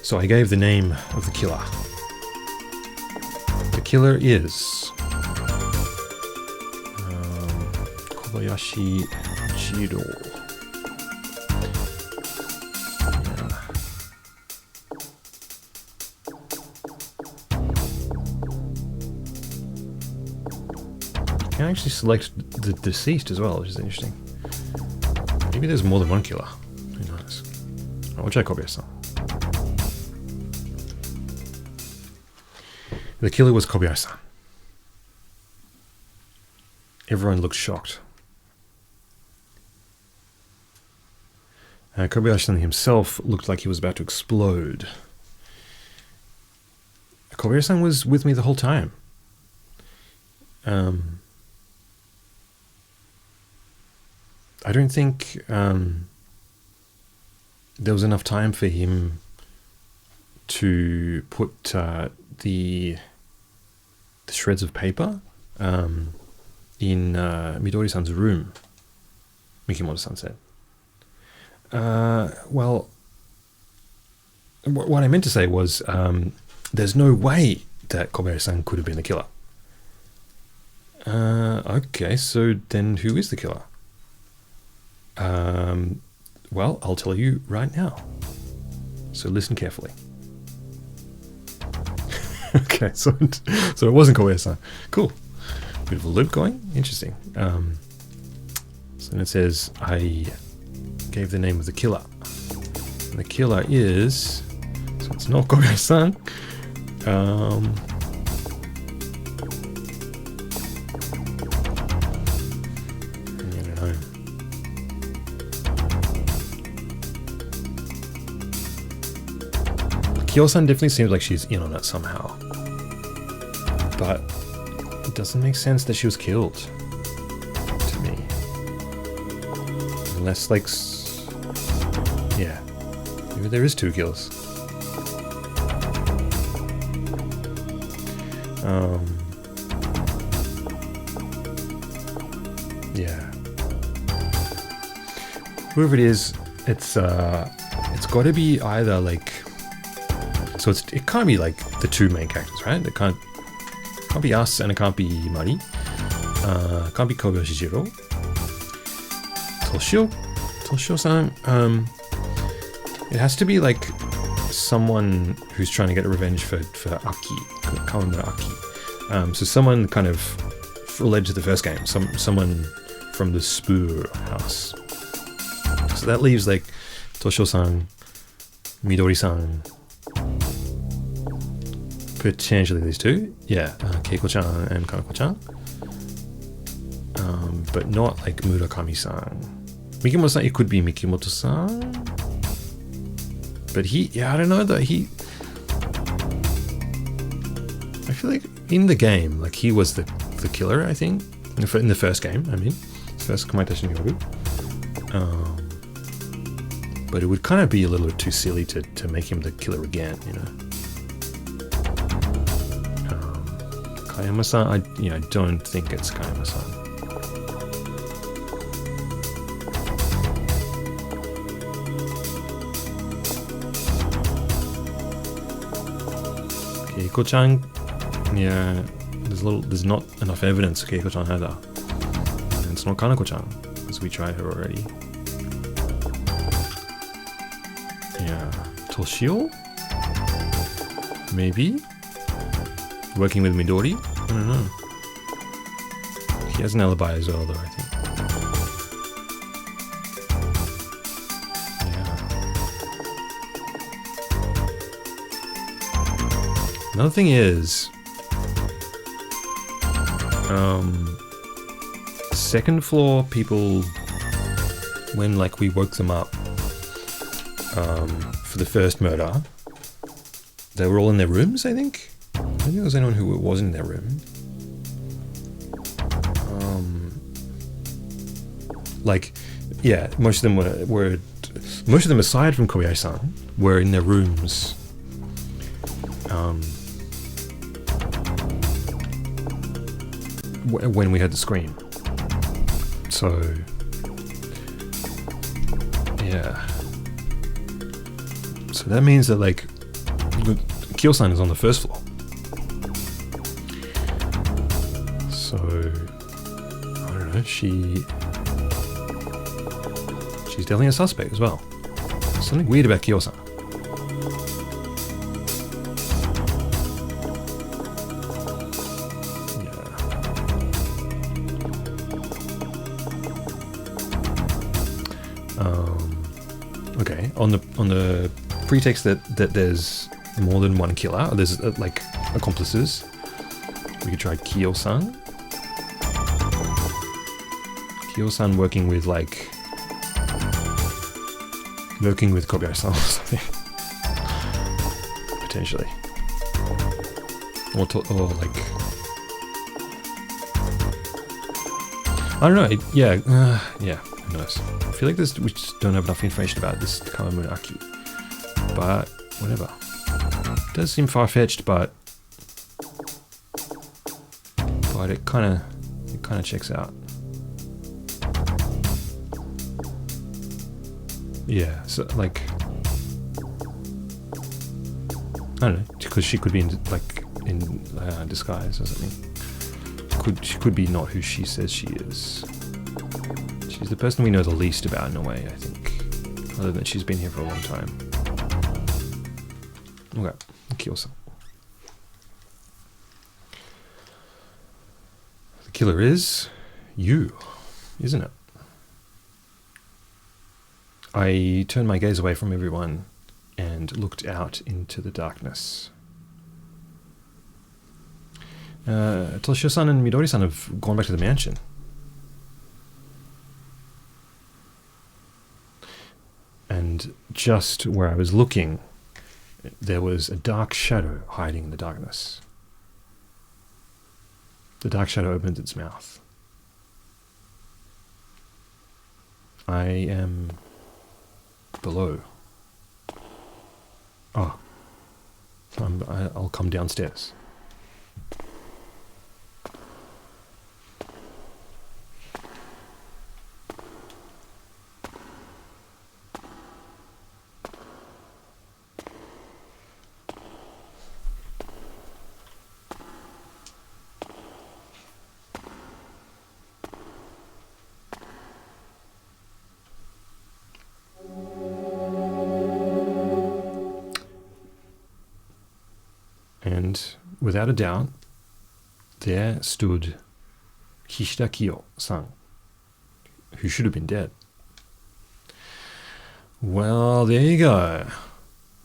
So I gave the name of the killer. The killer is Kobayashi Jiro. You can actually select the deceased as well, which is interesting. Maybe there's more than one killer. Who knows? I'll check Kobayashi-san. The killer was Kobayashi-san. Everyone looked shocked. Kobayashi-san himself looked like he was about to explode. Kobayashi-san was with me the whole time. I don't think there was enough time for him to put the shreds of paper in Midori-san's room, Mikimoto-san said. Well, what I meant to say was there's no way that Kobayashi-san could have been the killer. Okay, so then who is the killer? Well, I'll tell you right now. So listen carefully. Okay, so it wasn't Kobayashi-san. Cool. Bit of a loop going. Interesting. So then it says, I gave the name of the killer. And the killer is... So it's not Kobayashi-san. I don't know. Kyo-san definitely seems like she's in on it somehow. But it doesn't make sense that she was killed. To me. Unless, like... Yeah. Maybe there is two kills. Yeah. Whoever it is, it's got to be either like... So it can't be like the two main characters, right? It can't be us and it can't be Mari. It can't be Kobayashi Jiro. Toshio-san. It has to be like someone who's trying to get revenge for Aki, Kawamura Aki. So someone kind of related to the first game, someone from the Spur house. So that leaves like Toshio-san, Midori-san, potentially these two. Yeah, Keiko-chan and Kanako-chan. But not like Murakami-san. Mikimoto-san, it could be Mikimoto-san. But I don't know though, I feel like in the game, like he was the killer, I think. In the first game, I mean. First Kamaitachi and Yoru. But it would kind of be a little bit too silly to make him the killer again, you know. Kayama-san, I don't think it's Kayama-san. Keiko-chan, yeah, there's not enough evidence for Keiko-chan either. And it's not Kanako-chan, because we tried her already. Yeah, Toshio? Maybe? Working with Midori? I don't know. He has an alibi as well though, I think. Another thing is, second floor people, when like we woke them up for the first murder, they were all in their rooms, I think. I don't think there was anyone who wasn't in their room. Like, yeah, most of them most of them aside from Kobayashi-san were in their rooms. When we had the scream. So, yeah. So that means that like Kyo-san is on the first floor. So, I don't know, she's definitely a suspect as well. There's something weird about Kyo-san. Okay, on the pretext that there's more than one killer, there's like accomplices. We could try Kyo-san. Kyo-san working with Kobayashi-san or something, potentially, or like I don't know. Yeah. Who knows? I feel like we just don't have enough information about this Kamaitachi, but whatever. It does seem far-fetched, but it kind of checks out. Yeah, so like I don't know, because she could be in disguise or something. She could be not who she says she is. She's the person we know the least about in a way, I think. Other than she's been here for a long time. Okay, Kyo-san. The killer is you, isn't it? I turned my gaze away from everyone and looked out into the darkness. Toshio-san and Midori-san have gone back to the mansion. And just where I was looking, there was a dark shadow hiding in the darkness. The dark shadow opened its mouth. I am below. Oh. I'll come downstairs. And without a doubt, there stood Kishida Kyo-san, who should have been dead. Well, there you go.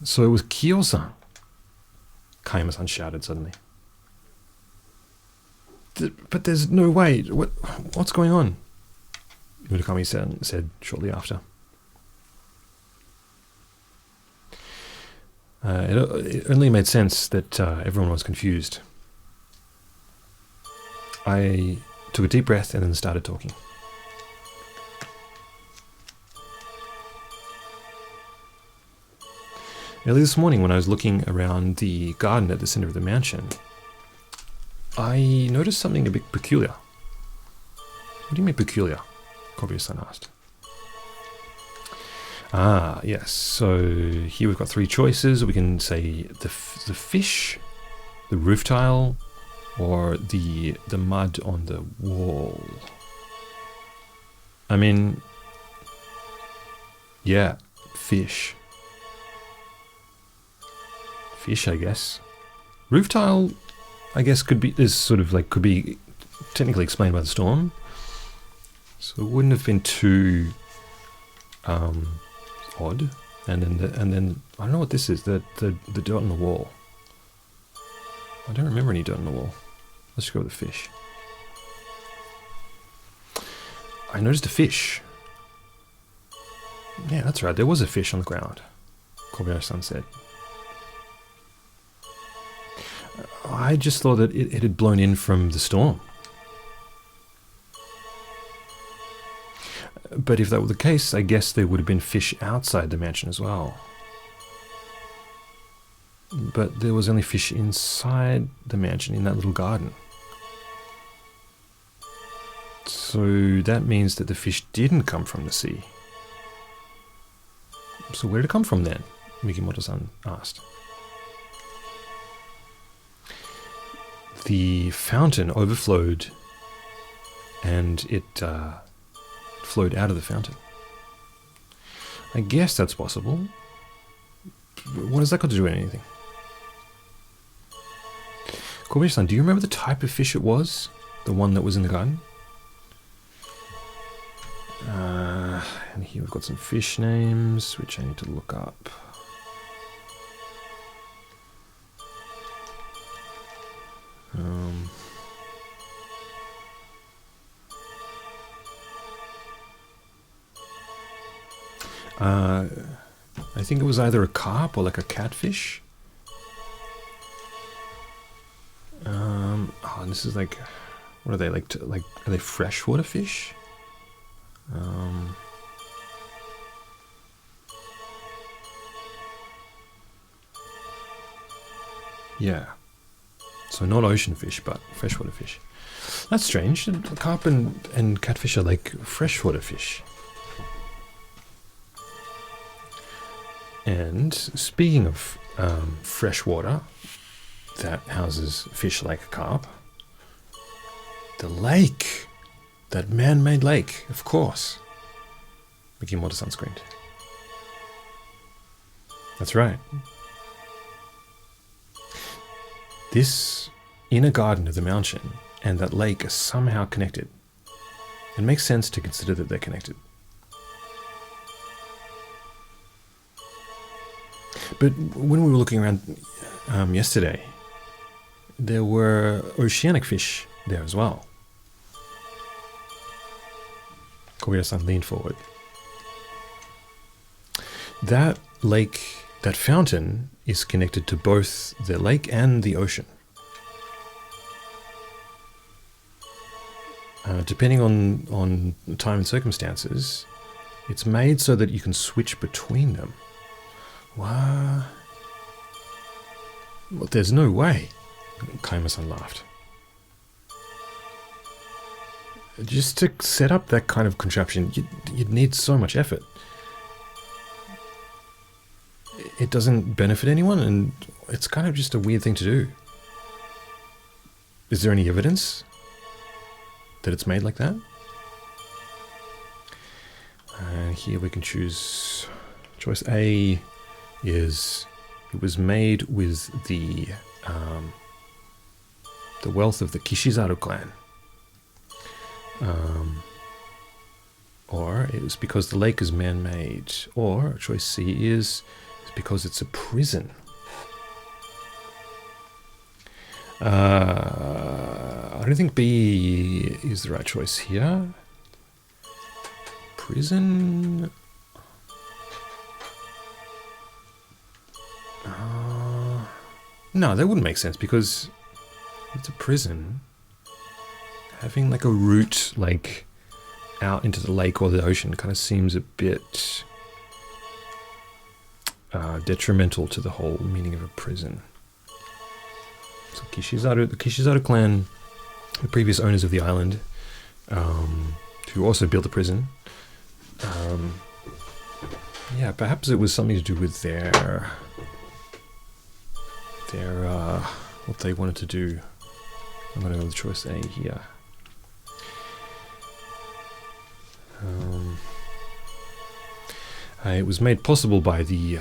So it was Kyo-san, Kaima-san shouted suddenly. But there's no way. What's going on? Murakami-san said shortly after. It only made sense that everyone was confused. I took a deep breath and then started talking. Early this morning, when I was looking around the garden at the center of the mansion, I noticed something a bit peculiar. What do you mean peculiar? Kobayashi-san asked. Ah, yes. So here we've got three choices. We can say the fish, the roof tile, or the mud on the wall. I mean, yeah, fish. Fish, I guess. Roof tile, I guess, could be technically explained by the storm. So it wouldn't have been too odd. And then I don't know what this is. The dirt on the wall. I don't remember any dirt on the wall. Let's go with the fish. I noticed a fish. Yeah, that's right. There was a fish on the ground. Kobayashi-san said. I just thought that it had blown in from the storm. But if that were the case, I guess there would have been fish outside the mansion as well. But there was only fish inside the mansion, in that little garden. So that means that the fish didn't come from the sea. So where did it come from then? Mikimoto-san asked. the fountain overflowed and it flowed out of the fountain. I guess that's possible. But what has that got to do with anything? Kobayashi-san, do you remember the type of fish it was? The one that was in the garden? And here we've got some fish names, which I need to look up. I think it was either a carp or like a catfish. Oh, and this is like, what are they like? Are they freshwater fish? Yeah. So not ocean fish, but freshwater fish. That's strange. Carp and catfish are like freshwater fish. And speaking of freshwater that houses fish like carp, the lake, that man-made lake, of course. Mikimoto sunscreened. That's right. This inner garden of the mountain and that lake are somehow connected. It makes sense to consider that they're connected. But when we were looking around yesterday, there were oceanic fish there as well. Kobayashi-san leaned forward. That lake, that fountain, is connected to both the lake and the ocean. Depending on time and circumstances, it's made so that you can switch between them. What? Well, there's no way. Kaima-san laughed. Just to set up that kind of contraption, you'd need so much effort. It doesn't benefit anyone, and it's kind of just a weird thing to do. Is there any evidence that it's made like that? Here we can choose. Choice A is it was made with the wealth of the Kishizaru clan. Or it was because the lake is man-made. Or choice C is because it's a prison. I don't think B is the right choice here. Prison. No, that wouldn't make sense because it's a prison. Having like a route like out into the lake or the ocean kind of seems a bit detrimental to the whole meaning of a prison. So the Kishizaru clan, the previous owners of the island, who also built a prison. Yeah, perhaps it was something to do with their what they wanted to do. I'm going to go with choice A here. It was made possible by the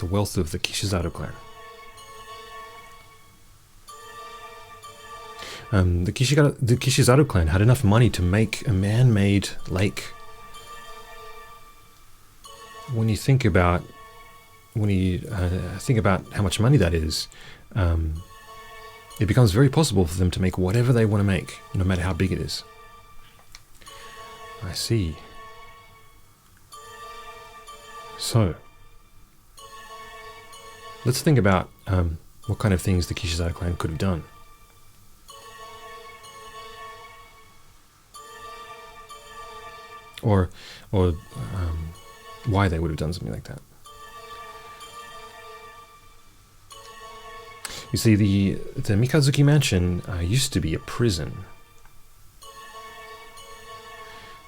wealth of the Kishizaru clan. The Kishizaru clan had enough money to make a man-made lake. When you think about how much money that is, it becomes very possible for them to make whatever they want to make, no matter how big it is. I see. So, let's think about what kind of things the Kishizaru clan could have done. Or why they would have done something like that. You see, the Mikazuki mansion used to be a prison.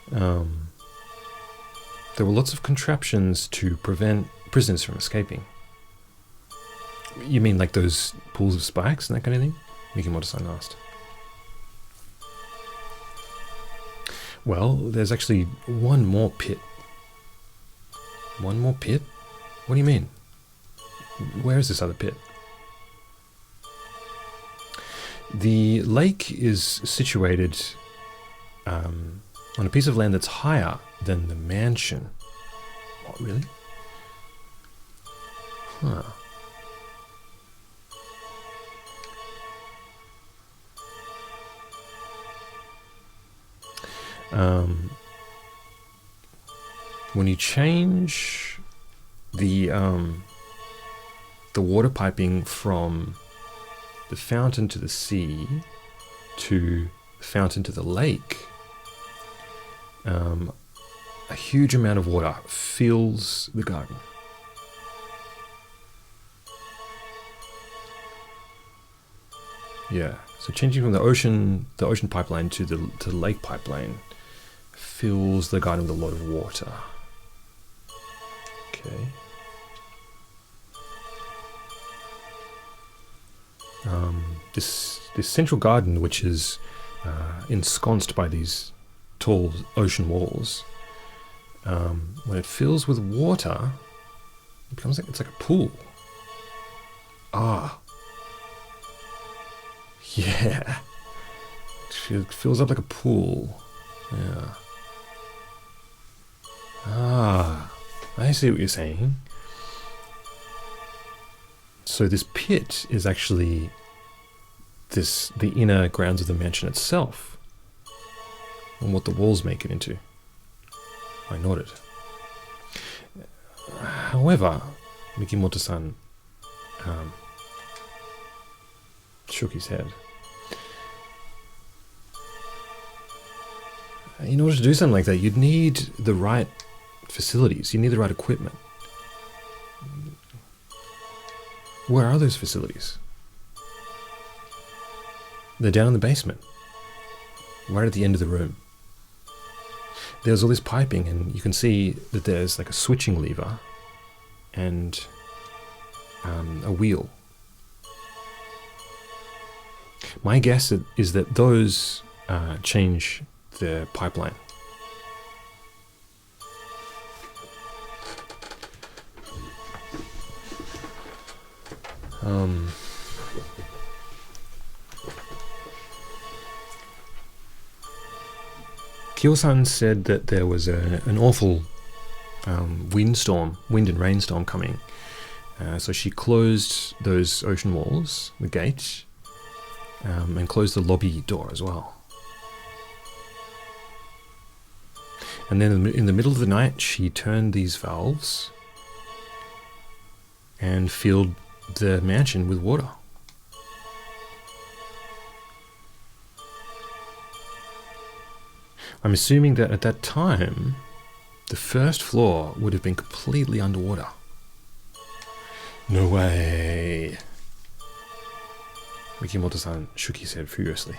There were lots of contraptions to prevent prisoners from escaping. You mean like those pools of spikes and that kind of thing? Mikimoto-san asked. Well, there's actually one more pit. One more pit? What do you mean? Where is this other pit? The lake is situated on a piece of land that's higher than the mansion. What, really? Huh. When you change the water piping from the fountain to the sea to the fountain to the lake, a huge amount of water fills the garden. Yeah, so changing from the ocean pipeline to the lake pipeline fills the garden with a lot of water. Okay. This central garden, which is ensconced by these tall ocean walls, when it fills with water, it becomes like it's like a pool. Ah. Yeah. It fills up like a pool. Yeah. Ah. I see what you're saying. So this pit is actually the inner grounds of the mansion itself, and what the walls make it into. I nodded. However, Mikimoto-san shook his head. In order to do something like that, you'd need the right facilities. You need the right equipment. Where are those facilities? They're down in the basement, right at the end of the room. There's all this piping, and you can see that there's like a switching lever and a wheel. My guess is that those change the pipeline. Kyo-san said that there was an awful wind and rainstorm coming. So she closed those ocean walls, the gate, and closed the lobby door as well. And then in the middle of the night, she turned these valves and filled the mansion with water. I'm assuming that at that time, the first floor would have been completely underwater. No way. Mikimoto-san shook his head furiously.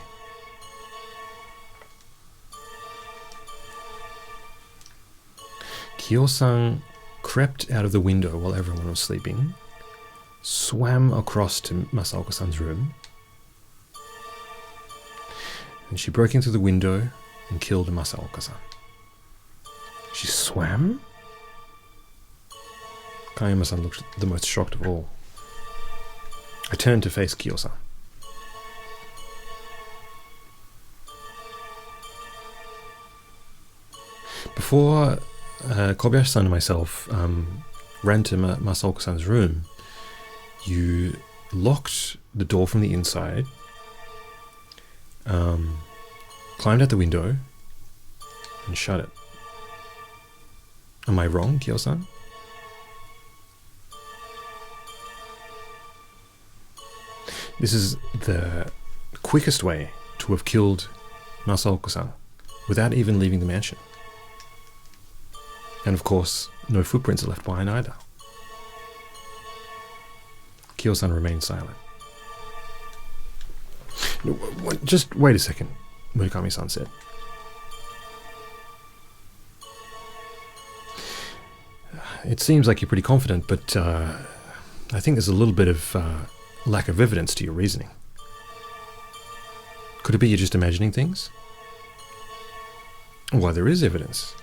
Kyo-san crept out of the window while everyone was sleeping, swam across to Masaoka-san's room, and she broke in through the window and killed Masaoka-san. She swam? Kayama-san looked the most shocked of all. I turned to face Kyo-san. Before Kobayashi-san and myself ran to Masaoka-san's room, you locked the door from the inside, climbed out the window, and shut it. Am I wrong, Kyo-san? This is the quickest way to have killed Masaoka-san without even leaving the mansion. And of course, no footprints are left behind either. Kyo-san remained silent. Just wait a second, Murakami-san said. It seems like you're pretty confident, but I think there's a little bit of lack of evidence to your reasoning. Could it be you're just imagining things? Well, there is evidence.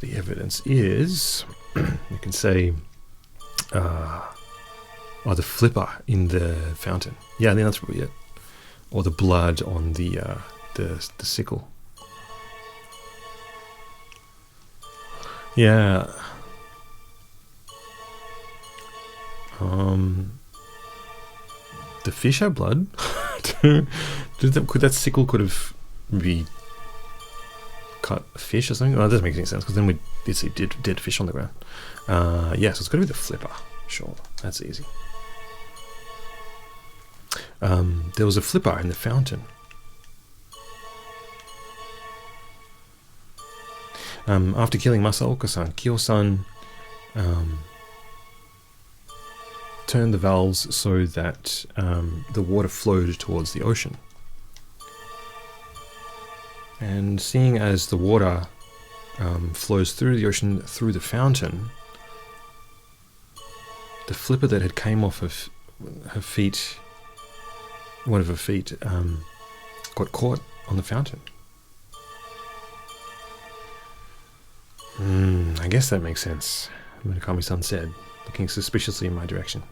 The evidence is, you can say, the flipper in the fountain. Yeah, I think that's probably it. Or the blood on the sickle. Yeah. The fish have blood? Could that sickle could have be cut a fish or something? Well, that doesn't make any sense because then we'd see dead fish on the ground. Yeah, so it's got to be the flipper. Sure, that's easy. There was a flipper in the fountain. After killing Masaoka-san, Kyo-san turned the valves so that the water flowed towards the ocean. And seeing as the water flows through the ocean through the fountain, the flipper that had came off of her feet, one of her feet, got caught on the fountain. I guess that makes sense, Murakami-san said, looking suspiciously in my direction.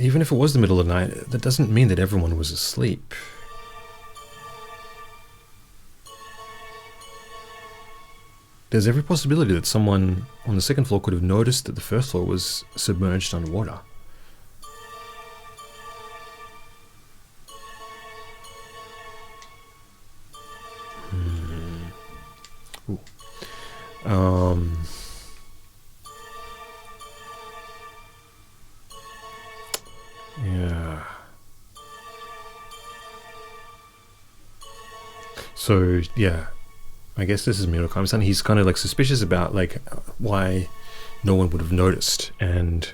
Even if it was the middle of the night, that doesn't mean that everyone was asleep. There's every possibility that someone on the second floor could have noticed that the first floor was submerged underwater. Yeah. So, yeah. I guess this is Murakami-san. He's kind of like suspicious about like why no one would have noticed and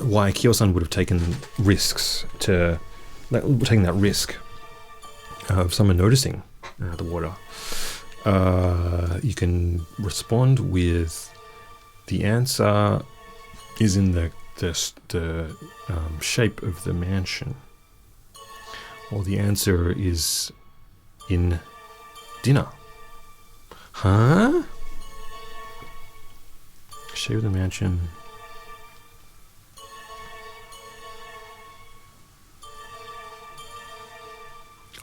why Kyo-san would have taken risks to taking that risk of someone noticing the water. You can respond with the answer is in the shape of the mansion, or the answer is in dinner. Huh? Shape of the mansion.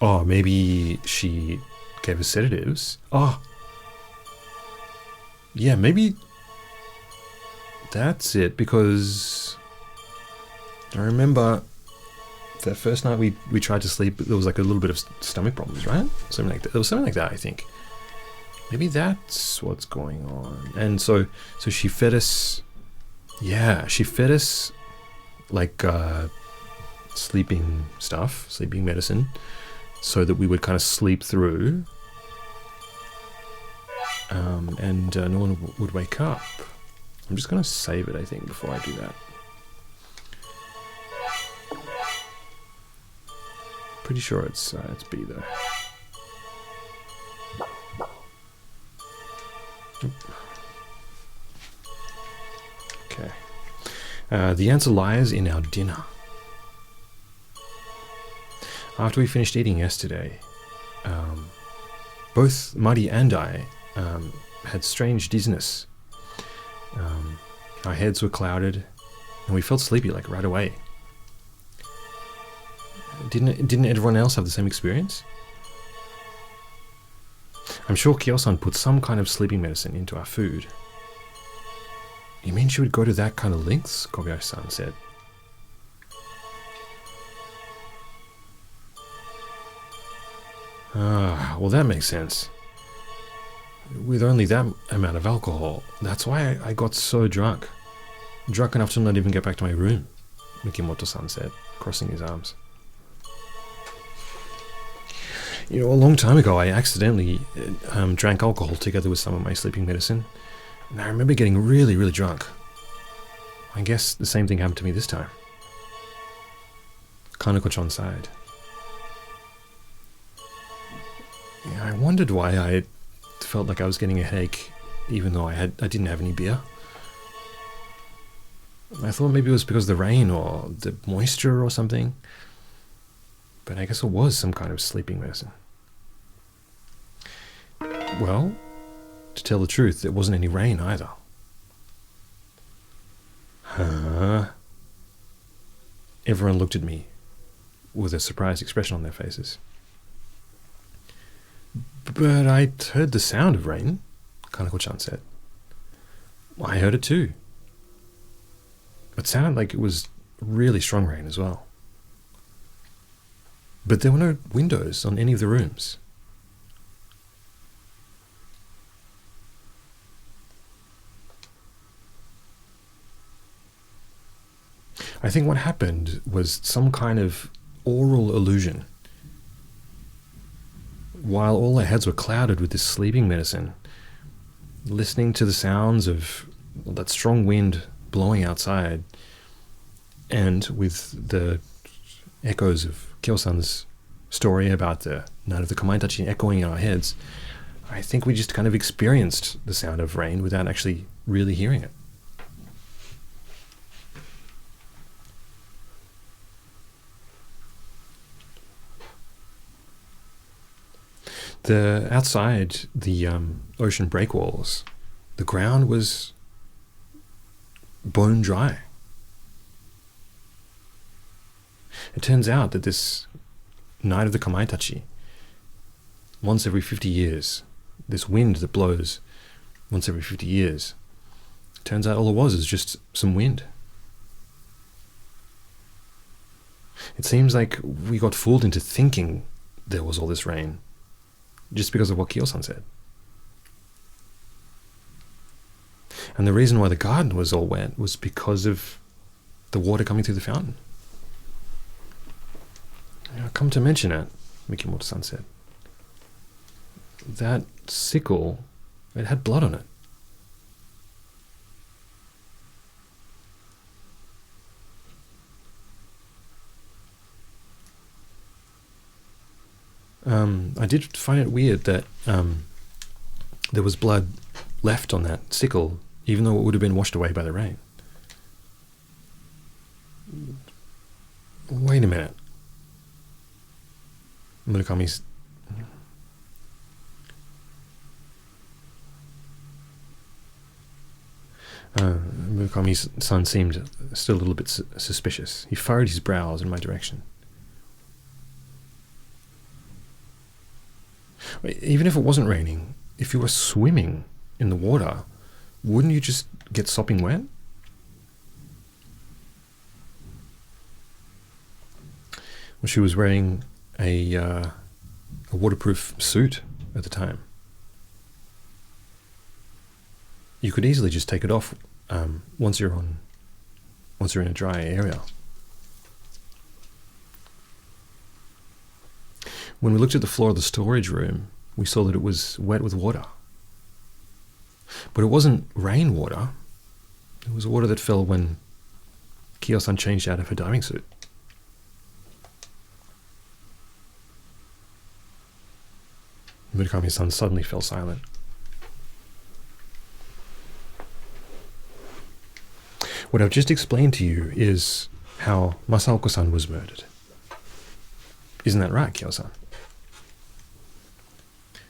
Oh, maybe she gave us sedatives. Oh. Yeah, maybe that's it, because I remember that first night we tried to sleep, there was like a little bit of stomach problems, right? Something like that. There was something like that, I think. Maybe that's what's going on. And so she fed us, yeah, she fed us like sleeping stuff, sleeping medicine, so that we would kind of sleep through, and no one would wake up. I'm just going to save it, I think, before I do that. Pretty sure it's B though. Okay. The answer lies in our dinner. After we finished eating yesterday, both Muddy and I had strange dizziness. Our heads were clouded, and we felt sleepy like right away. Didn't everyone else have the same experience? I'm sure Kyo-san put some kind of sleeping medicine into our food. You mean she would go to that kind of lengths? Kobayashi-san said. Ah, well that makes sense. With only that amount of alcohol, that's why I got so drunk. Drunk enough to not even get back to my room, Mikimoto-san said, crossing his arms. You know, a long time ago, I accidentally drank alcohol together with some of my sleeping medicine, and I remember getting really, really drunk. I guess the same thing happened to me this time. Kaneko-chan sighed. Yeah, I wondered why I felt like I was getting a headache, even though I didn't have any beer. I thought maybe it was because of the rain or the moisture or something. But I guess it was some kind of sleeping medicine. Well, to tell the truth, there wasn't any rain either. Huh? Everyone looked at me with a surprised expression on their faces. But I heard the sound of rain, Kanako-chan said. I heard it too. It sounded like it was really strong rain as well. But there were no windows on any of the rooms. I think what happened was some kind of oral illusion. While all our heads were clouded with this sleeping medicine, listening to the sounds of that strong wind blowing outside, and with the echoes of Kyo-san's story about the night of the Kamaitachi echoing in our heads, I think we just kind of experienced the sound of rain without actually really hearing it. Outside the ocean breakwalls, the ground was bone dry. It turns out that this night of the Kamaitachi, once every 50 years, this wind that blows once every 50 years, turns out all it was is just some wind. It seems like we got fooled into thinking there was all this rain, just because of what Kyo-san said. And the reason why the garden was all wet was because of the water coming through the fountain. Come to mention it, Mikimoto-san said, that sickle, it had blood on it. I did find it weird that there was blood left on that sickle, even though it would have been washed away by the rain. Wait a minute. Murakami's... Murakami's son seemed still a little bit suspicious. He furrowed his brows in my direction. Even if it wasn't raining, if you were swimming in the water, wouldn't you just get sopping wet? Well, she was wearing a waterproof suit at the time. You could easily just take it off once you're in a dry area. When we looked at the floor of the storage room, we saw that it was wet with water. But it wasn't rainwater. It was water that fell when Kyo-san changed out of her diving suit. Murakami-san suddenly fell silent. What I've just explained to you is how Masaoko-san was murdered. Isn't that right, Kyo-san?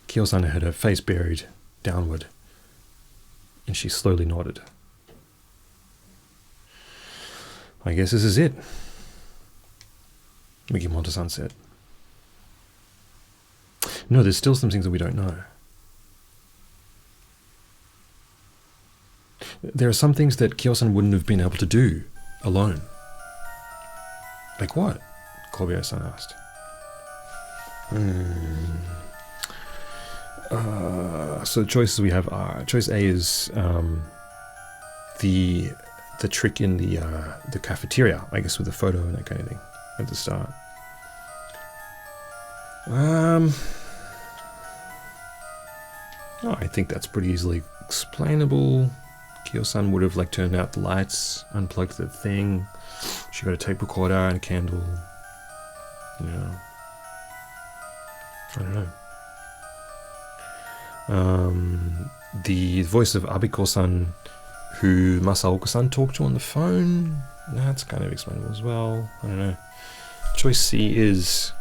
Kyo-san had her face buried downward, and she slowly nodded. I guess this is it, Mikimoto-san said. No, there's still some things that we don't know. There are some things that Kyo-san wouldn't have been able to do alone. Like what? Kobayashi-san asked. So the choices we have are, choice A is the trick in the cafeteria, I guess, with the photo and that kind of thing at the start. I think that's pretty easily explainable. Kyo-san would have turned out the lights, unplugged the thing. She got a tape recorder and a candle. Yeah. I don't know. The voice of Abiko-san, who Masaoka-san talked to on the phone. That's kind of explainable as well. I don't know. Choice C is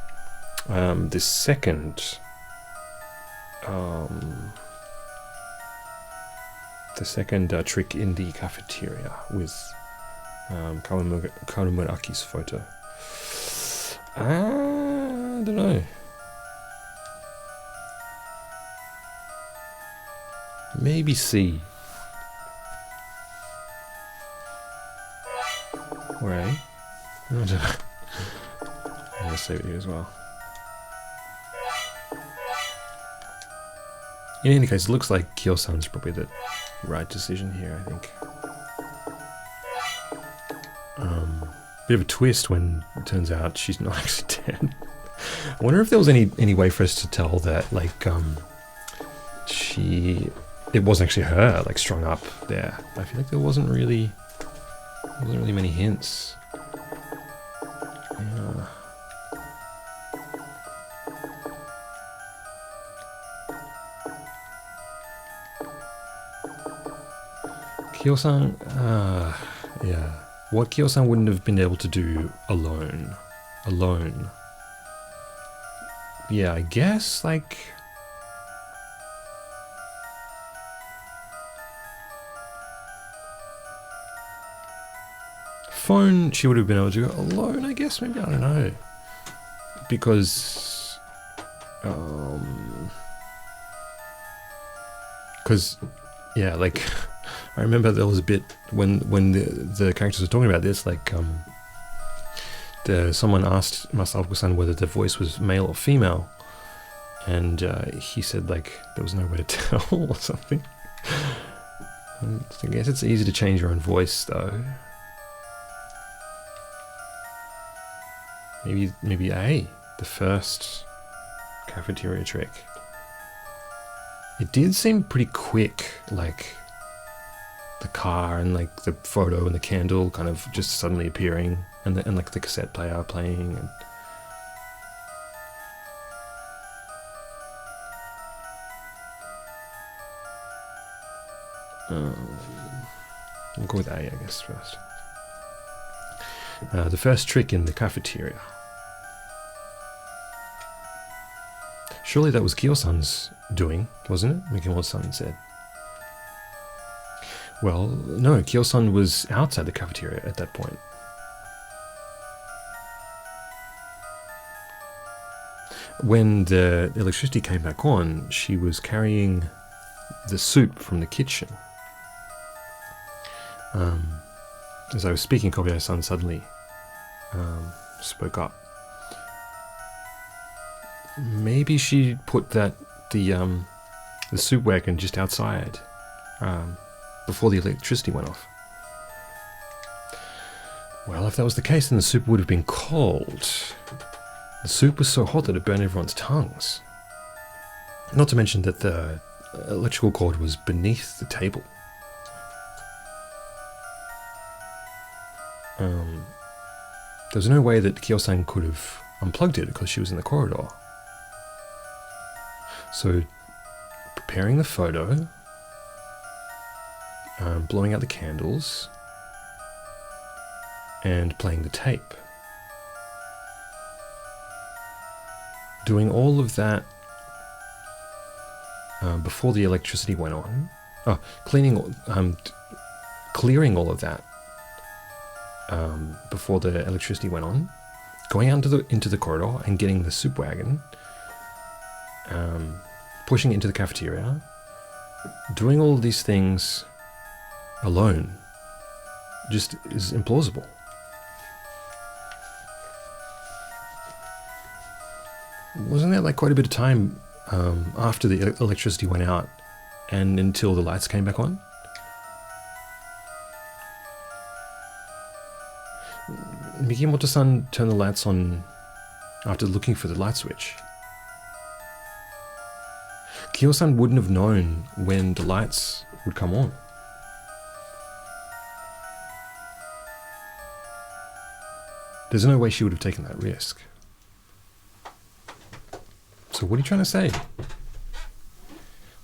the second trick in the cafeteria with Kawamuraki's photo. I don't know. Maybe C. Or A. I don't know. I'm gonna save it here as well. In any case, it looks like Kyo-san's probably the right decision here, I think. Bit of a twist when it turns out she's not actually dead. I wonder if there was any way for us to tell that, like, it wasn't actually her, like, strung up there. I feel like there wasn't really many hints. Yeah. Kyo-san, yeah. What Kyo-san wouldn't have been able to do alone. Yeah, I guess, like... phone, she would have been able to go alone, I guess, maybe, I don't know. Because... yeah, like... I remember there was a bit when the characters were talking about this, like someone asked Masaoka-san whether the voice was male or female, and he said like there was no way to tell or something. I guess it's easy to change your own voice though. Maybe A, the first cafeteria trick. It did seem pretty quick, like the car and like the photo and the candle kind of just suddenly appearing, and like the cassette player playing, and we'll go with A, I guess, first. The first trick in the cafeteria. Surely that was Kyo-san's doing, wasn't it? Mikimoto-san said. Well, no, Kyo-san was outside the cafeteria at that point. When the electricity came back on, she was carrying the soup from the kitchen. As I was speaking, Kobayashi-san suddenly spoke up. Maybe she put the soup wagon just outside before the electricity went off. Well, if that was the case, then the soup would have been cold. The soup was so hot that it burned everyone's tongues. Not to mention that the electrical cord was beneath the table. There's no way that Kyo-san could have unplugged it because she was in the corridor. So, preparing the photo, blowing out the candles, and playing the tape. Doing all of that before the electricity went on. Oh, clearing all of that before the electricity went on. Going out into the corridor and getting the soup wagon. Pushing it into the cafeteria. Doing all of these things alone just is implausible. Wasn't there like quite a bit of time after the electricity went out and until the lights came back on? Mikimoto-san turned the lights on after looking for the light switch. Kyo-san wouldn't have known when the lights would come on. There's no way she would have taken that risk. So what are you trying to say?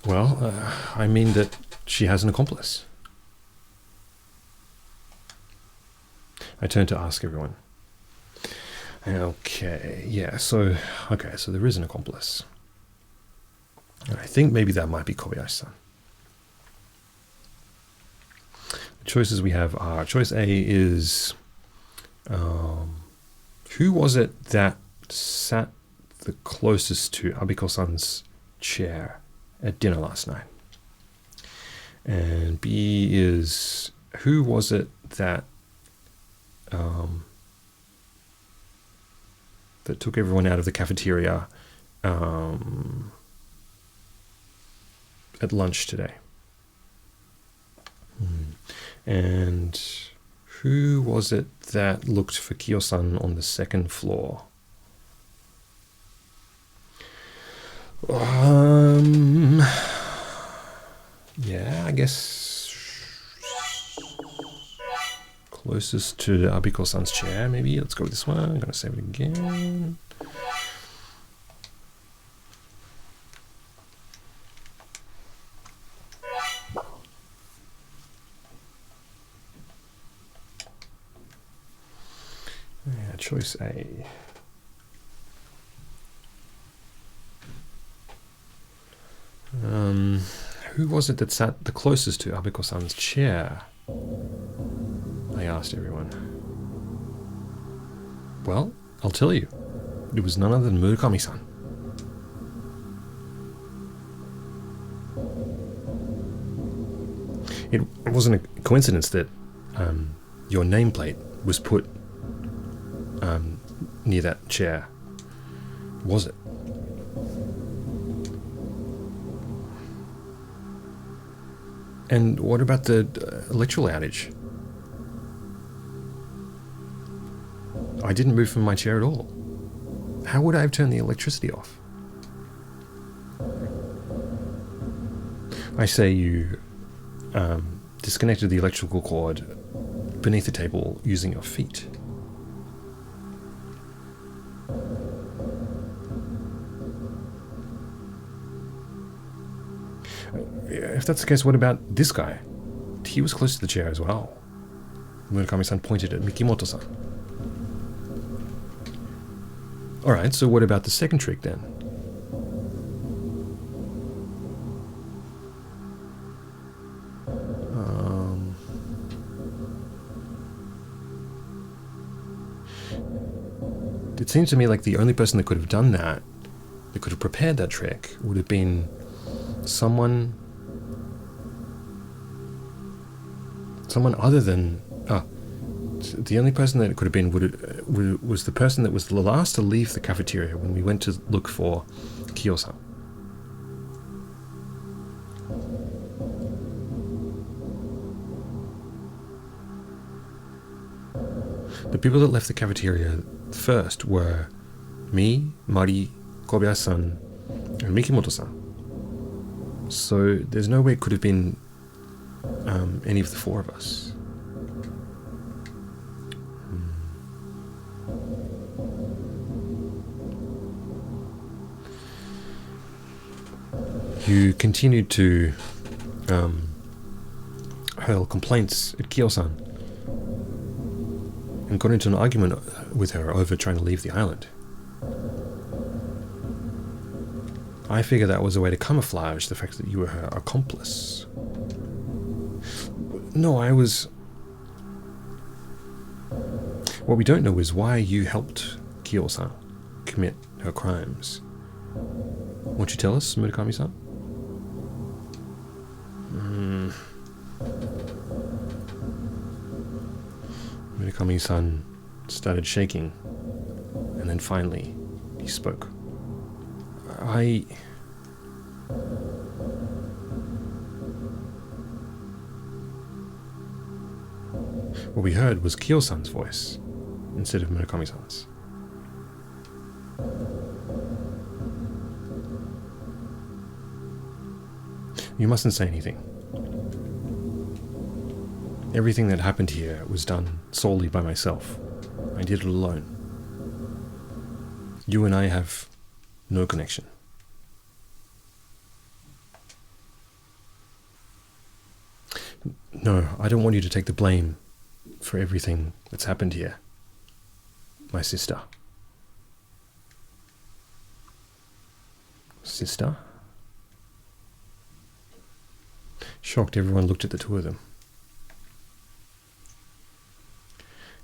Well, I mean that she has an accomplice. I turn to ask everyone. Okay, yeah, so there is an accomplice. I think maybe that might be Kobayashi-san. The choices we have are, choice A is, who was it that sat the closest to Abiko-san's chair at dinner last night? And B is, who was it that that took everyone out of the cafeteria at lunch today? And who was it that looked for Kiyo-san on the second floor? Yeah, I guess closest to Abiko-san's chair, maybe. Let's go with this one. I'm going to save it again. Yeah, choice A. Who was it that sat the closest to Abiko-san's chair? I asked everyone. Well, I'll tell you. It was none other than Murakami-san. It wasn't a coincidence that your nameplate was put near that chair, was it? And what about the electrical outage? I didn't move from my chair at all. How would I have turned the electricity off? I say you disconnected the electrical cord beneath the table using your feet. If that's the case, what about this guy? He was close to the chair as well. Murakami-san pointed at Mikimoto-san. Alright, so what about the second trick then? It seems to me like the only person that could have done that, that could have prepared that trick, would have been someone other than the only person that it could have been was the person that was the last to leave the cafeteria when we went to look for Kiyo-san. The people that left the cafeteria first were me, Mari, Kobayashi-san, and Mikimoto-san. So there's no way it could have been any of the four of us. You continued to hurl complaints at Kiyo-san and got into an argument with her over trying to leave the island. I figure that was a way to camouflage the fact that you were her accomplice. No, I was... What we don't know is why you helped Kiyo-san commit her crimes. Won't you tell us, Murakami-san? Murakami-san started shaking, and then finally he spoke. What we heard was Kiyo-san's voice instead of Murakami-san's. You mustn't say anything. Everything that happened here was done solely by myself. I did it alone. You and I have no connection. No, I don't want you to take the blame for everything that's happened here, my sister. Sister? Shocked, everyone looked at the two of them.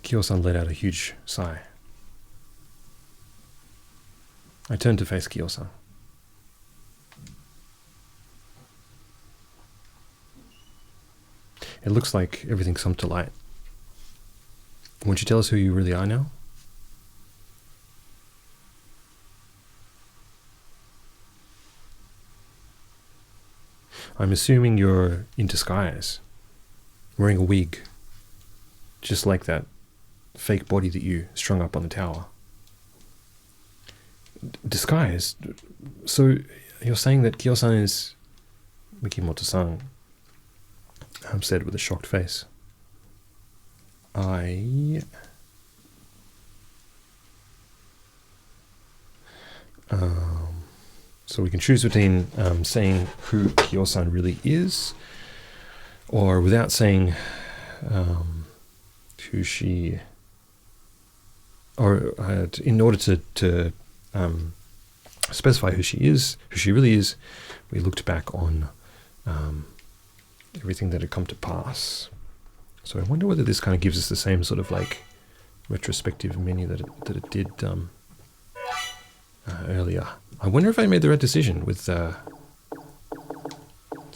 Kyo-san let out a huge sigh. I turned to face Kyo-san. It looks like everything's come to light. Won't you tell us who you really are now? I'm assuming you're in disguise, wearing a wig, just like that fake body that you strung up on the tower. Disguise? So you're saying that Kyo-san is Mikimoto-san? Said with a shocked face. So we can choose between saying who Kyo-san really is, or without saying who she, or in order to specify who she is, who she really is, we looked back on everything that had come to pass. So I wonder whether this kind of gives us the same sort of like retrospective menu that it did earlier. I wonder if I made the right decision with the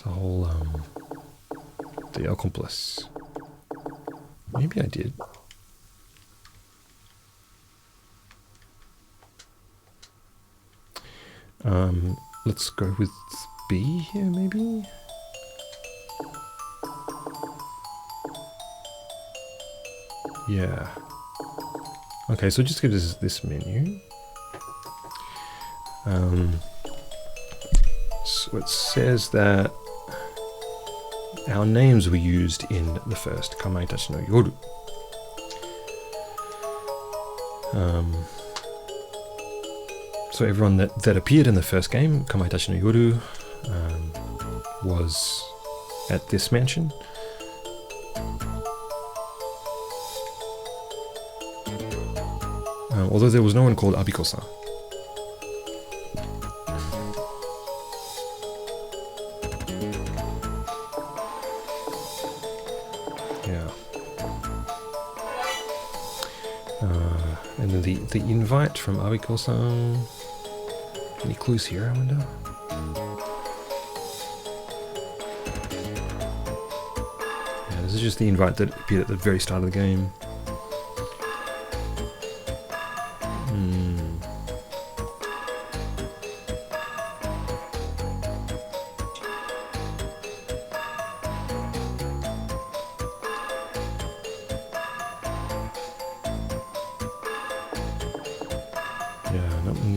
whole the accomplice. Maybe I did. Let's go with B here, maybe. Yeah. Okay, so it just gives us this menu. So it says that our names were used in the first Kamaitachi no Yoru. So everyone that appeared in the first game, Kamaitachi no Yoru, was at this mansion. Although there was no one called Abiko-san. And then the invite from Abiko-san. Any clues here, I wonder? Yeah, this is just the invite that appeared at the very start of the game.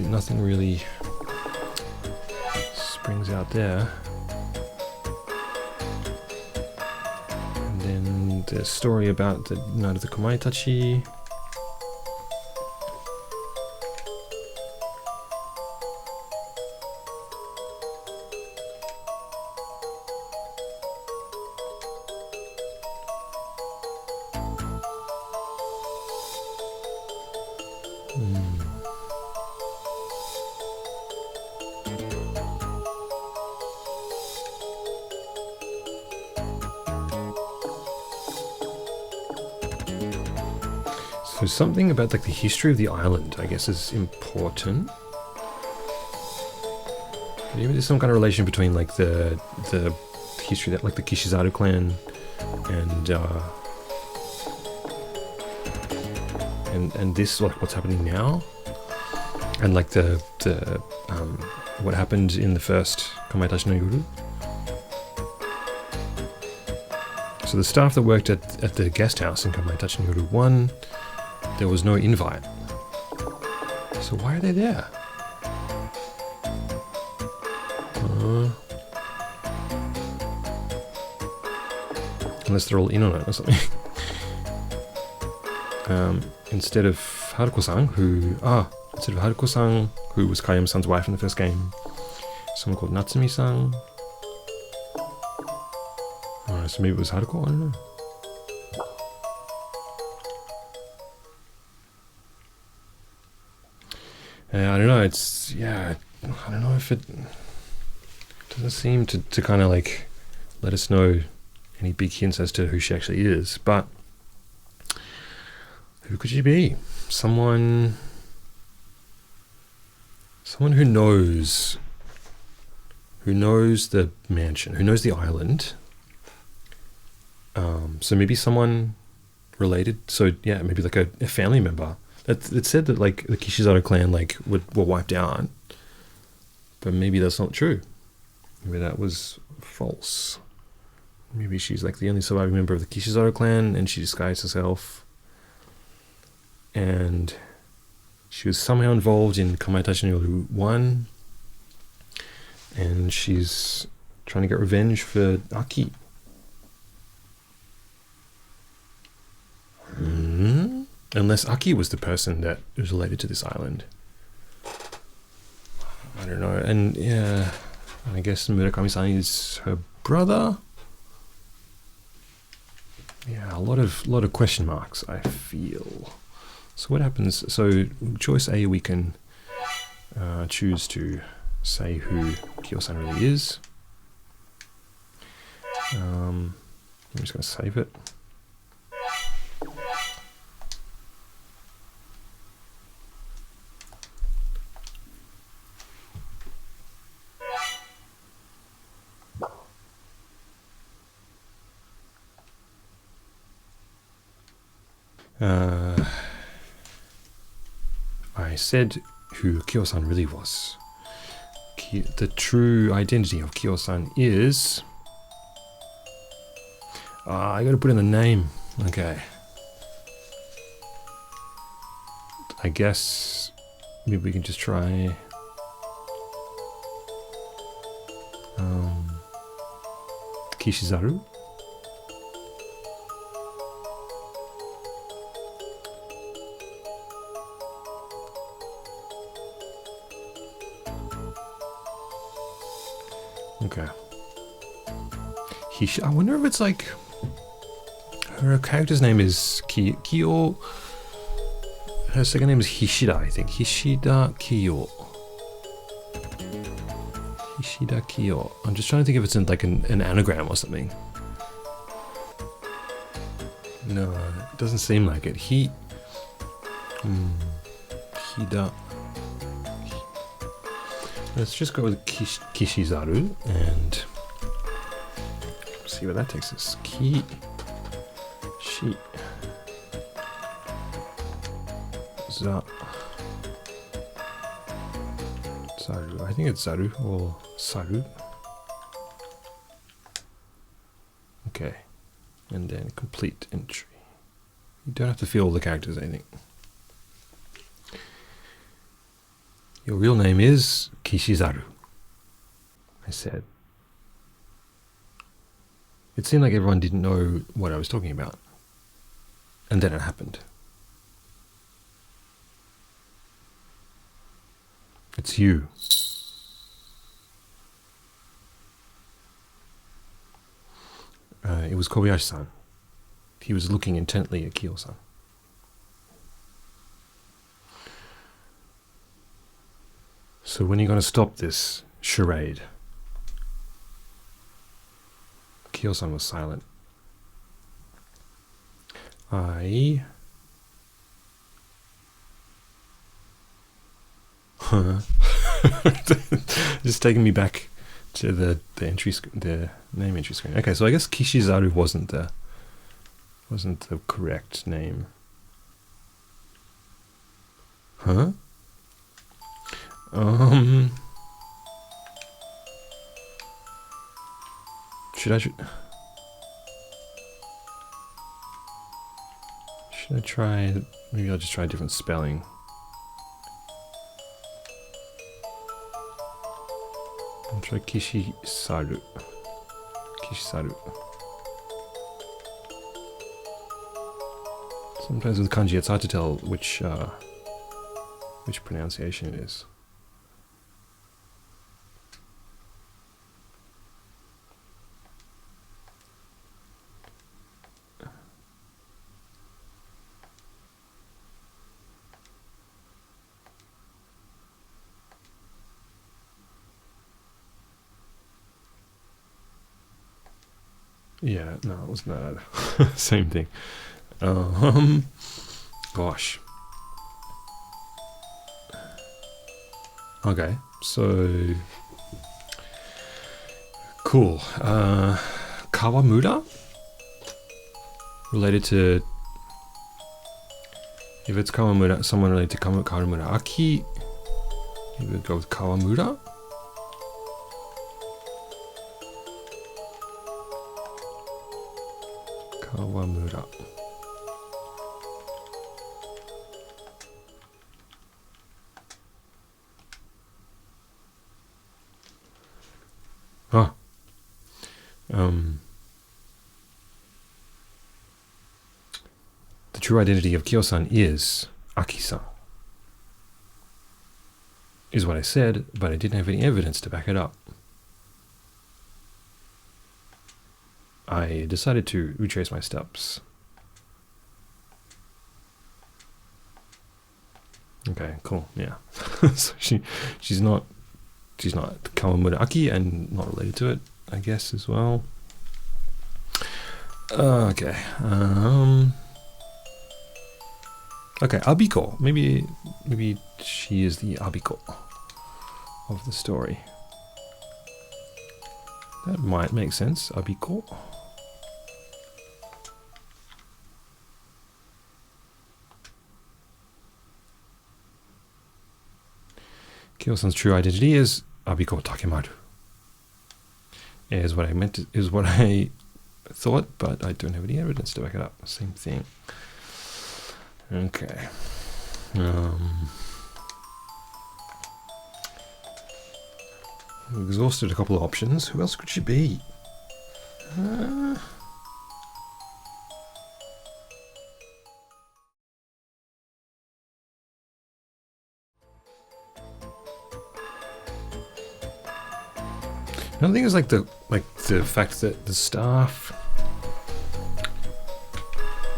Nothing really springs out there. And then the story about the night of the Kamaitachi. So something about like the history of the island, I guess, is important. Maybe there's some kind of relation between like the history that like the Kishizaru clan and this, like what's happening now, and like the what happened in the first Kamaitachi no Yoru. So the staff that worked at the guest house in Kamaitachi no Yoru 1, there was no invite. So why are they there? Unless they're all in on it or something. Instead of Haruko-san, who was Kayama-san's wife in the first game, someone called Natsumi-san. Alright, so maybe it was Haruko, I don't know. I don't know. It's I don't know if it doesn't seem to kind of like let us know any big hints as to who she actually is. But who could she be? Someone who knows the mansion, who knows the island. So maybe someone related. So yeah, maybe like a family member. It said that like the Kishizaru clan like were wiped out, but maybe that's not true. Maybe that was false. Maybe she's like the only surviving member of the Kishizaru clan, and she disguised herself. And she was somehow involved in Kamaitachi no Yoru 1, and she's trying to get revenge for Aki. Unless Aki was the person that was related to this island. I don't know. And yeah, I guess Murakami-san is her brother. Yeah, a lot of question marks, I feel. So what happens? So choice A, we can choose to say who Kyo-san really is. I'm just going to save it. I said who Kyo-san really was. The true identity of Kyo-san is... I gotta put in the name. Okay. I guess maybe we can just try... Kishizaru? Okay. I wonder if it's like her character's name is Kiyo. Her second name is Hishida, I think. Hishida Kiyo. Hishida Kiyo. I'm just trying to think if it's in like an anagram or something. No, it doesn't seem like it. Hida. Let's just go with Kishizaru and see where that takes us. Zaru. I think it's Zaru or Saru. Okay. And then complete entry. You don't have to fill all the characters, I think. Your real name is Kishizaru, I said. It seemed like everyone didn't know what I was talking about. And then it happened. It's you. It was Kobayashi-san. He was looking intently at Kiyo-san. So when are you going to stop this charade? Kiyo-san was silent. Just taking me back to the name entry screen. Okay, so I guess Kishizaru wasn't the correct name. Huh? Should I try? Maybe I'll just try a different spelling. I'll try Kishisaru. Sometimes with kanji, it's hard to tell which pronunciation it is. Yeah, no, it wasn't that. Same thing. Gosh. Okay, so cool. Kawamura? Related to, if it's Kawamura, someone related to Kawamura Aki, you would go with Kawamura. Kawamura. Ah. The true identity of Kyo-san is Aki-san. Is what I said, but I didn't have any evidence to back it up. I decided to retrace my steps. Okay, cool, yeah. So she's not Kawamura Aki and not related to it, I guess, as well. Okay. Okay, Abiko. Maybe she is the Abiko of the story. That might make sense. Abiko. Kyo-san's true identity is Abiko Takemaru. Is what I meant. Is what I thought, but I don't have any evidence to back it up. Same thing. Okay. We've exhausted a couple of options. Who else could she be? Another thing is like the fact that the staff,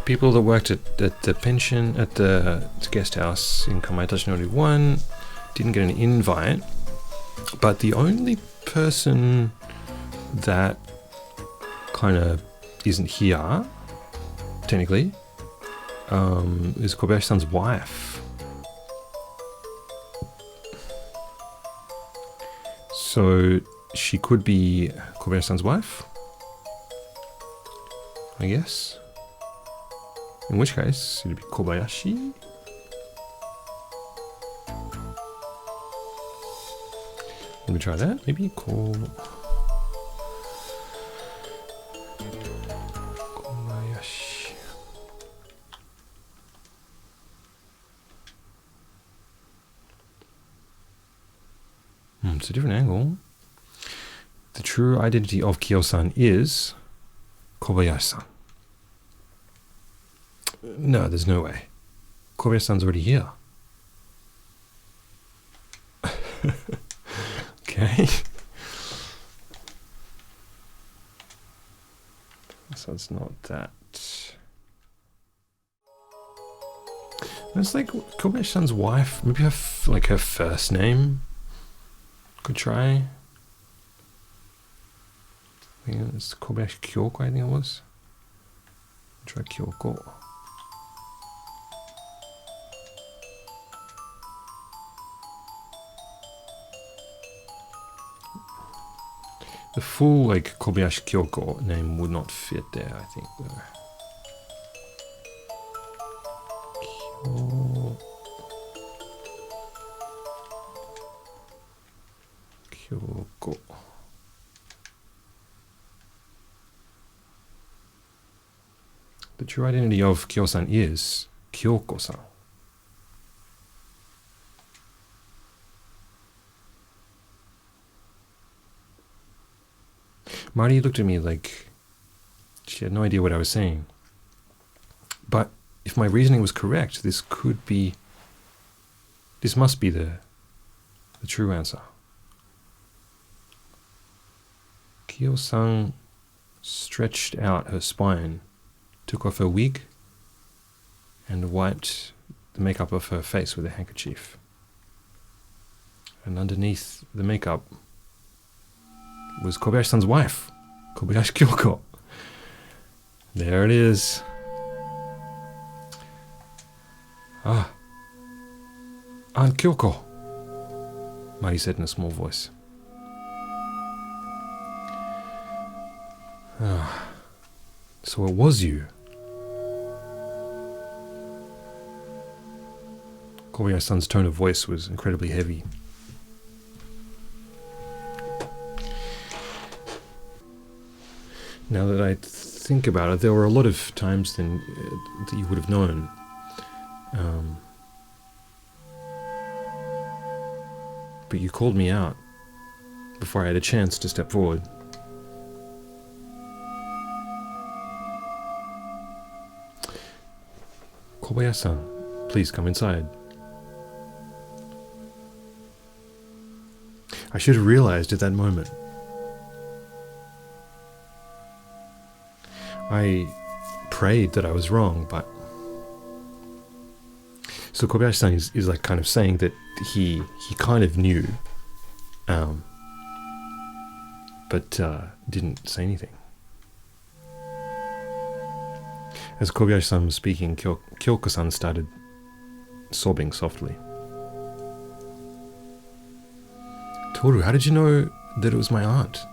people that worked at the pension, at the guest house in Kamaitachi no 1 didn't get an invite, but the only person that kind of isn't here, technically, is Kobayashi-san's wife. So she could be Kobayashi-san's wife, I guess. In which case, it'd be Kobayashi. Let me try that. Maybe Kobayashi. It's a different angle. The true identity of Kyo-san is Kobayashi-san. No, there's no way. Kobayashi-san's already here. Okay. So it's not that. It's like Kobayashi-san's wife. Maybe her her first name. Could try. I think it's Kobayashi Kyoko, I think it was. Try Kyoko. The full Kobayashi Kyoko name would not fit there, I think. Kyoko. The true identity of Kyo-san is Kyoko-san. Mari looked at me like she had no idea what I was saying. But if my reasoning was correct, this must be the true answer. Kyo-san stretched out her spine, took off her wig, and wiped the makeup off her face with a handkerchief. And underneath the makeup was Kobayashi-san's wife, Kobayashi Kyoko. There it is. Ah. Aunt Kyoko, Mari said in a small voice. Ah. So it was you. Kobayashi-san's tone of voice was incredibly heavy. Now that I think about it, there were a lot of times then that you would have known. But you called me out before I had a chance to step forward. Kobayashi-san, please come inside. I should have realized at that moment. I prayed that I was wrong, but... So Kobayashi-san is like kind of saying that he kind of knew, but didn't say anything. As Kobayashi-san was speaking, Kyoko-san started sobbing softly. Toru, how did you know that it was my aunt?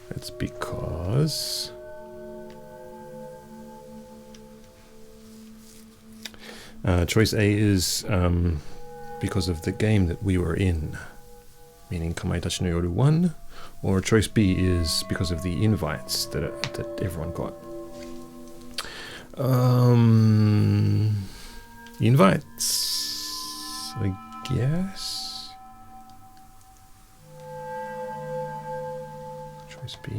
That's because... choice A is because of the game that we were in, meaning Kamaitachi no Yoru 1, or choice B is because of the invites that everyone got. Invites, I guess. Choice B.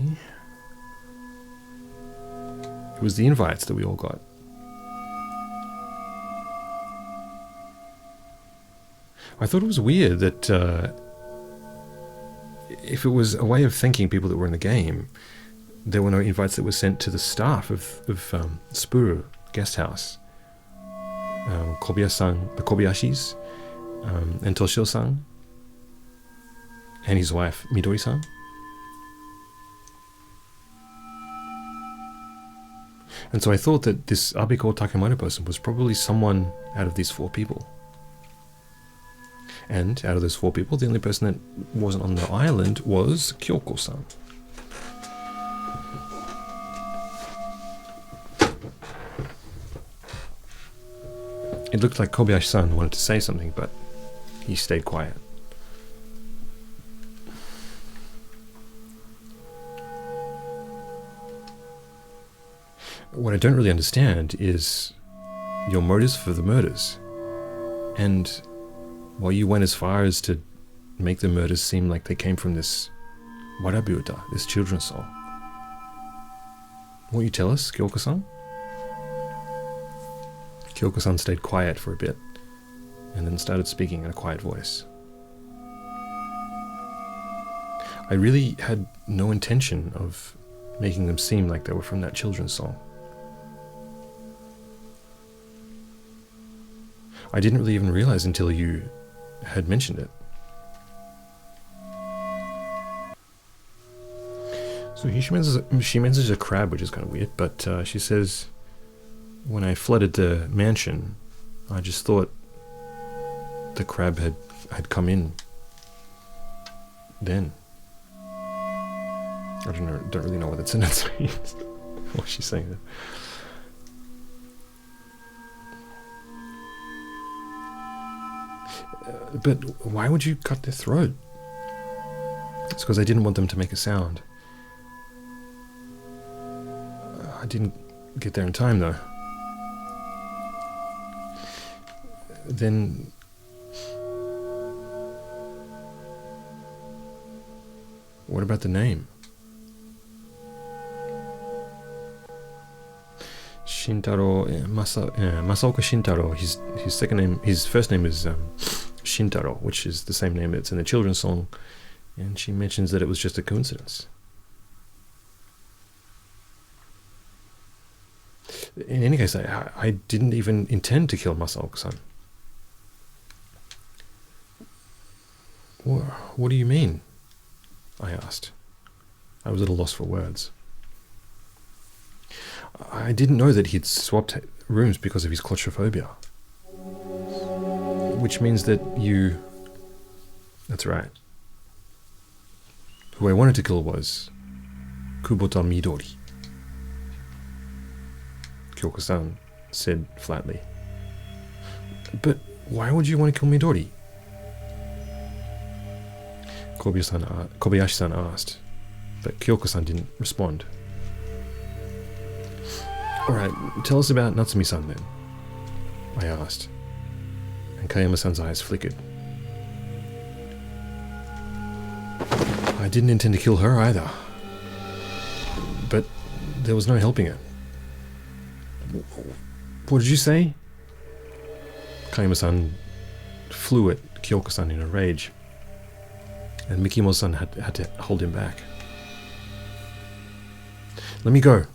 It was the invites that we all got. I thought it was weird that if it was a way of thanking people that were in the game, there were no invites that were sent to the staff of Spuru guest house. Kobayashi-san, the Kobayashis, and Toshio-san, and his wife Midori-san. And so I thought that this Abiko Takemura person was probably someone out of these 4 people. And out of those 4 people, the only person that wasn't on the island was Kyoko-san. It looked like Kobayashi-san wanted to say something, but he stayed quiet. What I don't really understand is your motives for the murders. And while you went as far as to make the murders seem like they came from this Warabe-uta, this children's song. Won't you tell us, Kyoko-san? Kyoko-san stayed quiet for a bit, and then started speaking in a quiet voice. I really had no intention of making them seem like they were from that children's song. I didn't really even realize until you had mentioned it. So she mentions a crab, which is kind of weird, but she says, when I flooded the mansion, I just thought the crab had come in then. I don't really know what that sentence means. What she's saying there. But why would you cut their throat? It's because I didn't want them to make a sound. I didn't get there in time, though. Then... what about the name? Shintaro, Masaoka Shintaro. His first name is Shintaro, which is the same name that's in the children's song, and she mentions that it was just a coincidence. In any case, I didn't even intend to kill Masaoka-san. What do you mean? I asked. I was at a loss for words. I didn't know that he'd swapped rooms because of his claustrophobia. Which means that you... That's right. Who I wanted to kill was Kubota Midori. Kyoko-san said flatly. But why would you want to kill Midori? Kobayashi-san asked, but Kyoko-san didn't respond. Alright, tell us about Natsumi-san then, I asked, and Kayama-san's eyes flickered. I didn't intend to kill her either, but there was no helping it. What did you say? Kayama-san flew at Kyoko-san in a rage, and Mikimo-san had to hold him back. Let me go.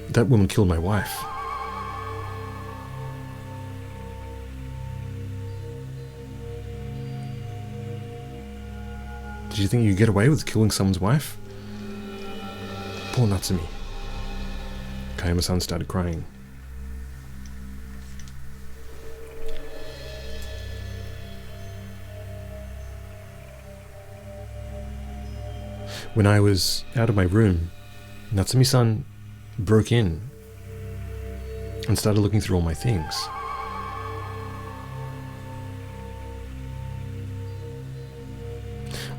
That woman killed my wife. Did you think you'd get away with killing someone's wife? Poor Natsumi. Kayama-san started crying. When I was out of my room, Natsumi-san broke in and started looking through all my things.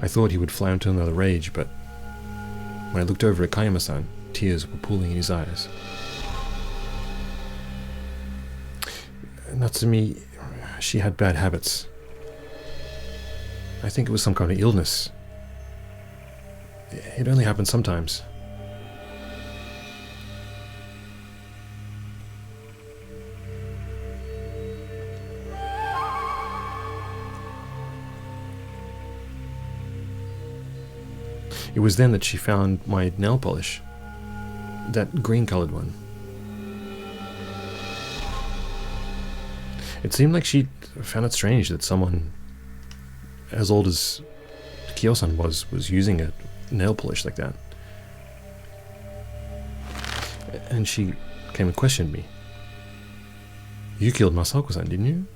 I thought he would fly into another rage, but when I looked over at Kayama-san, tears were pooling in his eyes. Natsumi, she had bad habits. I think it was some kind of illness. It only happened sometimes. It was then that she found my nail polish, that green-colored one. It seemed like she found it strange that someone as old as Kyo-san was using a nail polish like that. And she came and questioned me. You killed Masako-san, didn't you?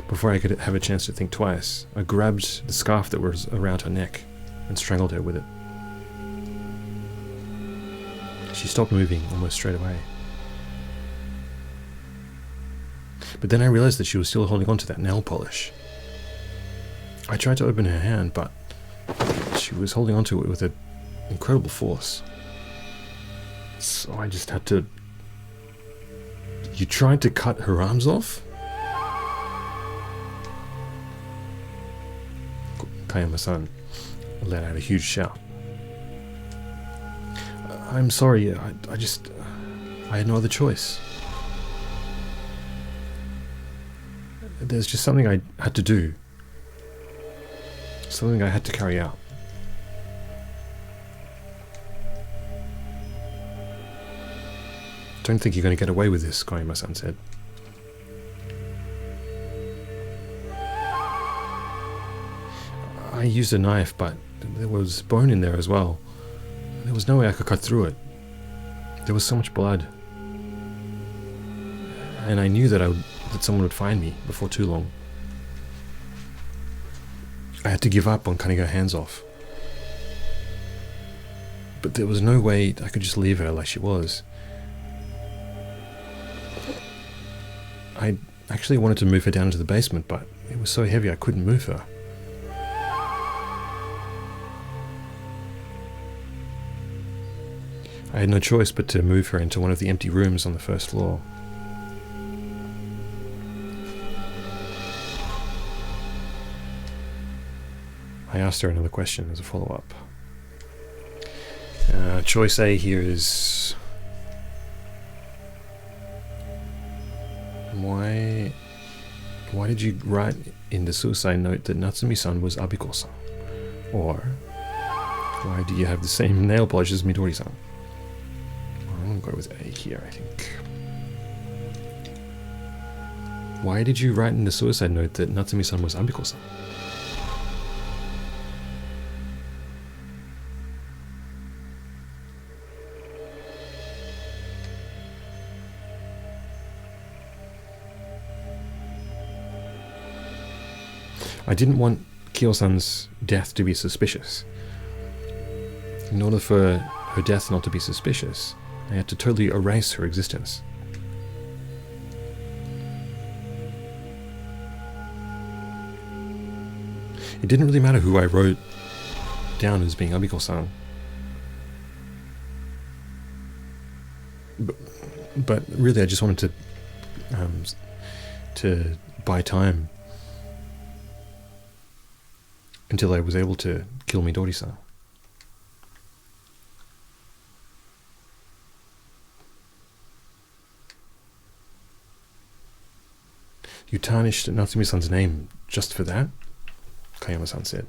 Before I could have a chance to think twice, I grabbed the scarf that was around her neck and strangled her with it. She stopped moving almost straight away. But then I realized that she was still holding on to that nail polish. I tried to open her hand, but she was holding on to it with an incredible force. So I just had to... You tried to cut her arms off? Kayama-san let out a huge shout. I'm sorry, I had no other choice. There's just something I had to do. Something I had to carry out. Don't think you're going to get away with this, Kayama-san said. I used a knife, but there was bone in there as well. There was no way I could cut through it. There was so much blood. And I knew that someone would find me before too long. I had to give up on cutting her hands off. But there was no way I could just leave her like she was. I actually wanted to move her down into the basement, but it was so heavy I couldn't move her. I had no choice but to move her into one of the empty rooms on the first floor. I asked her another question as a follow-up. Choice A here is... Why did you write in the suicide note that Natsumi-san was Abiko-san? Or, why do you have the same nail polish as Midori-san? I'm going to go with A here, I think. Why did you write in the suicide note that Natsumi-san was Abiko-san? I didn't want Kyo-san's death to be suspicious. In order for her death not to be suspicious, I had to totally erase her existence. It didn't really matter who I wrote down as being Abiko-san. But really I just wanted to buy time until I was able to kill Midori-san. You tarnished Natsumi-san's name just for that? Kayama-san said.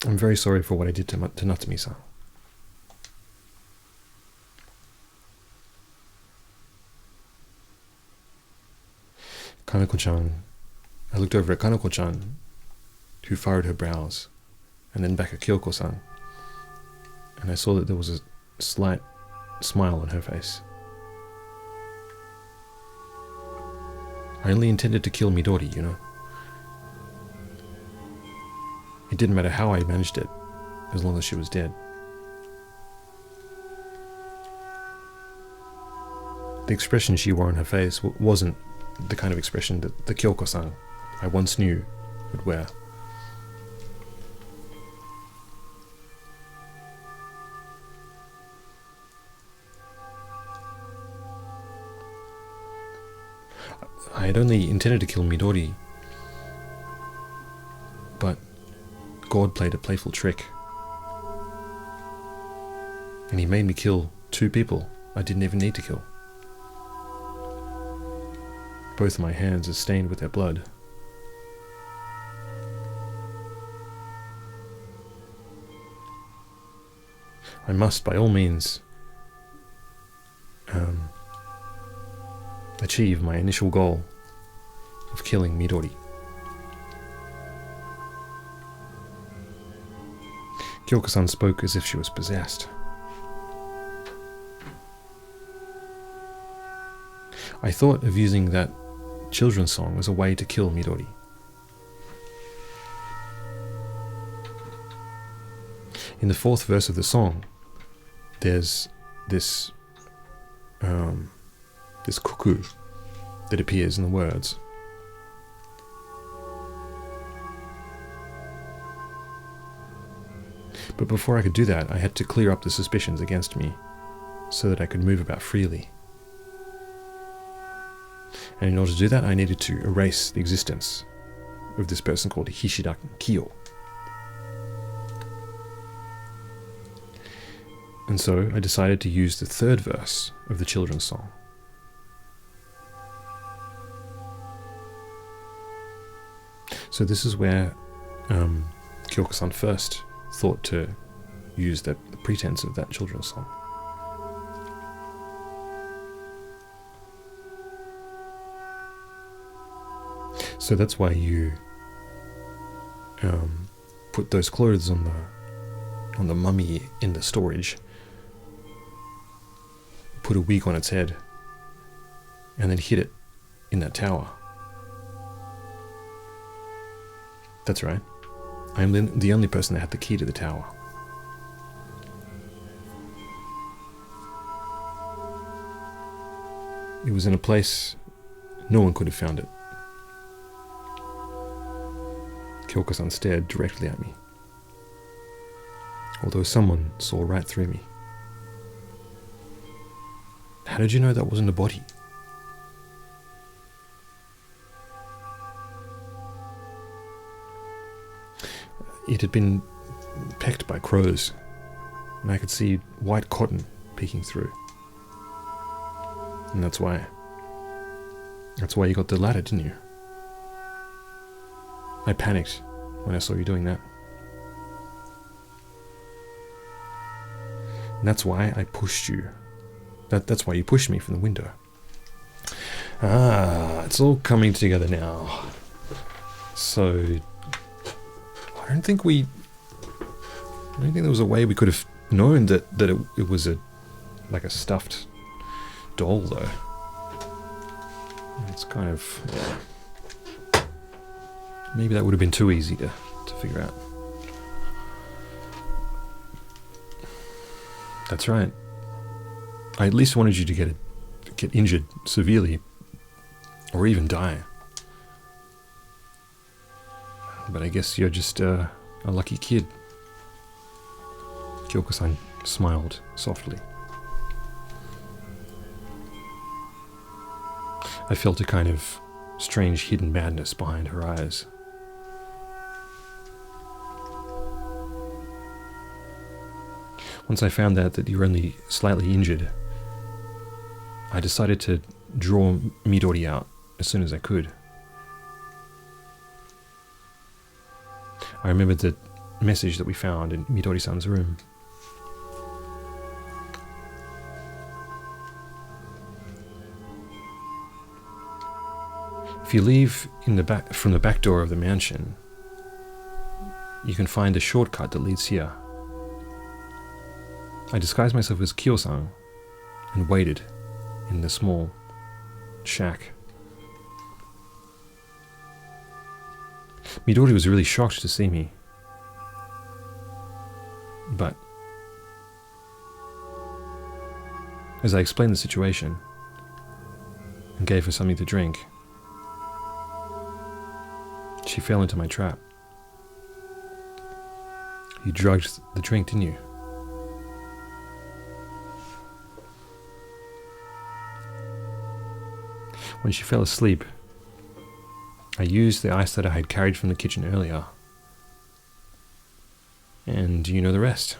I'm very sorry for what I did to Natsumi-san. Kaneko-chan. I looked over at Kaneko-chan, who furrowed her brows, and then back at Kyoko-san, and I saw that there was a slight smile on her face. I only intended to kill Midori, you know. It didn't matter how I managed it, as long as she was dead. The expression she wore on her face wasn't the kind of expression that the Kyoko-san I once knew would wear. I had only intended to kill Midori, but God played a playful trick, and he made me kill 2 people I didn't even need to kill. Both my hands are stained with their blood. I must, by all means, achieve my initial goal of killing Midori. Kyoko-san spoke as if she was possessed. I thought of using that children's song as a way to kill Midori. In the 4th verse of the song, there's this cuckoo that appears in the words. But before I could do that, I had to clear up the suspicions against me so that I could move about freely. And in order to do that, I needed to erase the existence of this person called Hishida Kiyo. And so I decided to use the 3rd verse of the children's song. So this is where Kyoko-san first thought to use the pretense of that children's song. So that's why you put those clothes on the mummy in the storage, put a wig on its head, and then hid it in that tower. That's right. I'm the only person that had the key to the tower. It was in a place no one could have found it. Kyoko-san stared directly at me, although someone saw right through me. How did you know that wasn't a body? It had been pecked by crows, and I could see white cotton peeking through. And that's why you got the ladder, didn't you? I panicked when I saw you doing that. And that's why I pushed you That's why you pushed me from the window. Ah, it's all coming together now. So, I don't think there was a way we could have known that it was like a stuffed doll, though. It's kind of, maybe that would have been too easy to figure out. That's right. I at least wanted you to get injured severely, or even die. But I guess you're just a lucky kid. Kyoko-san smiled softly. I felt a kind of strange hidden madness behind her eyes. Once I found out that you were only slightly injured, I decided to draw Midori out as soon as I could. I remembered the message that we found in Midori-san's room. If you leave from the back door of the mansion, you can find a shortcut that leads here. I disguised myself as Kyo-san and waited in the small shack. Midori was really shocked to see me. But as I explained the situation and gave her something to drink, she fell into my trap. You drugged the drink, didn't you? When she fell asleep, I used the ice that I had carried from the kitchen earlier. And you know the rest.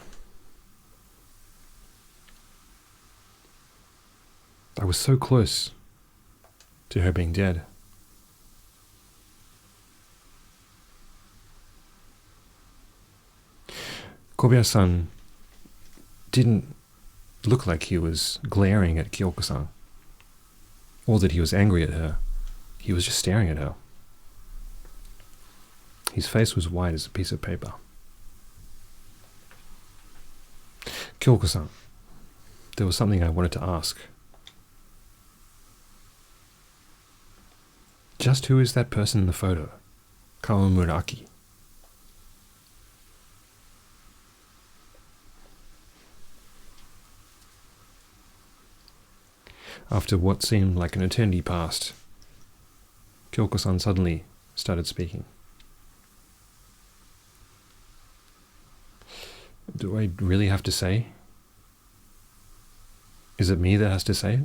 I was so close to her being dead. Kobayashi-san didn't look like he was glaring at Kyoko-san, or that he was angry at her. He was just staring at her. His face was white as a piece of paper. Kyoko-san, there was something I wanted to ask. Just who is that person in the photo? Kawamura-aki. After what seemed like an eternity passed, Kyoko-san suddenly started speaking. Do I really have to say? Is it me that has to say it?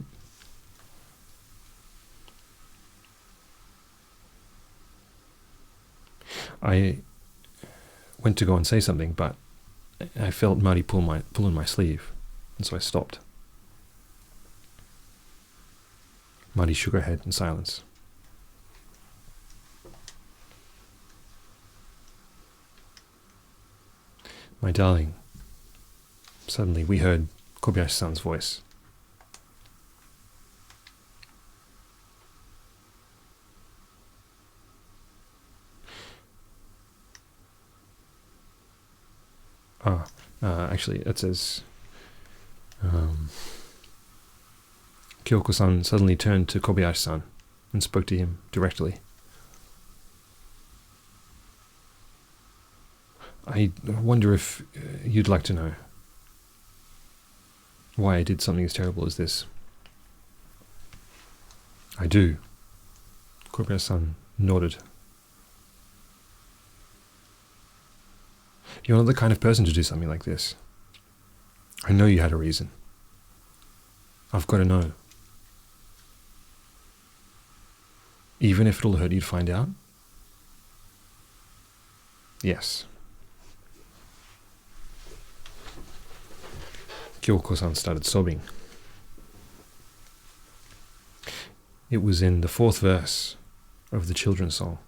I went to go and say something, but I felt Mari pulling my sleeve, and so I stopped. Mari shook her head in silence. My darling, suddenly we heard Kobayashi-san's voice. Actually, it says, Kyoko-san suddenly turned to Kobayashi-san and spoke to him directly. I wonder if you'd like to know why I did something as terrible as this. I do. Kobayashi-san nodded. You're not the kind of person to do something like this. I know you had a reason. I've got to know. Even if it'll hurt you to find out? Yes. Kyoko-san started sobbing. It was in the 4th verse of the children's song.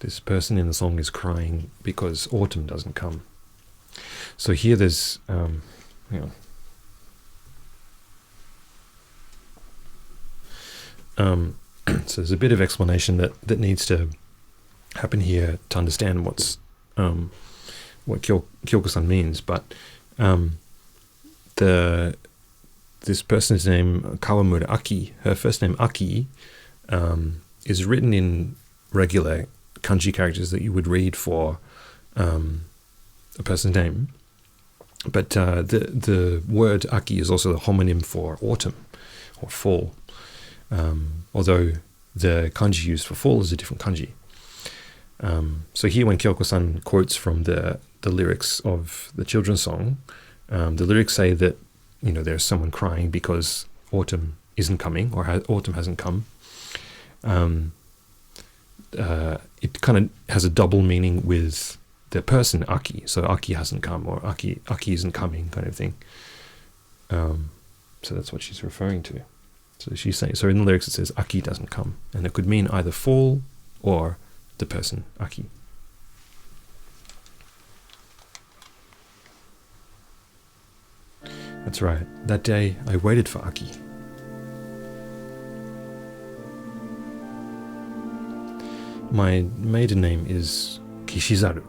This person in the song is crying because autumn doesn't come. So here there's, so there's a bit of explanation that needs to happen here to understand what Kyoko-san means. But this person's name, Kawamura Aki, her first name Aki, is written in regular kanji characters that you would read for a person's name. But the word Aki is also the homonym for autumn or fall, although the kanji used for fall is a different kanji. So here when Kyoko-san quotes from the lyrics of the children's song, the lyrics say that, there's someone crying because autumn isn't coming, or autumn hasn't come. It kind of has a double meaning with the person Aki. So Aki hasn't come, or Aki isn't coming, kind of thing. So that's what she's referring to. So she's saying, so in the lyrics it says Aki doesn't come, and it could mean either fall or the person Aki. That's right. That day I waited for Aki. My maiden name is Kishizaru.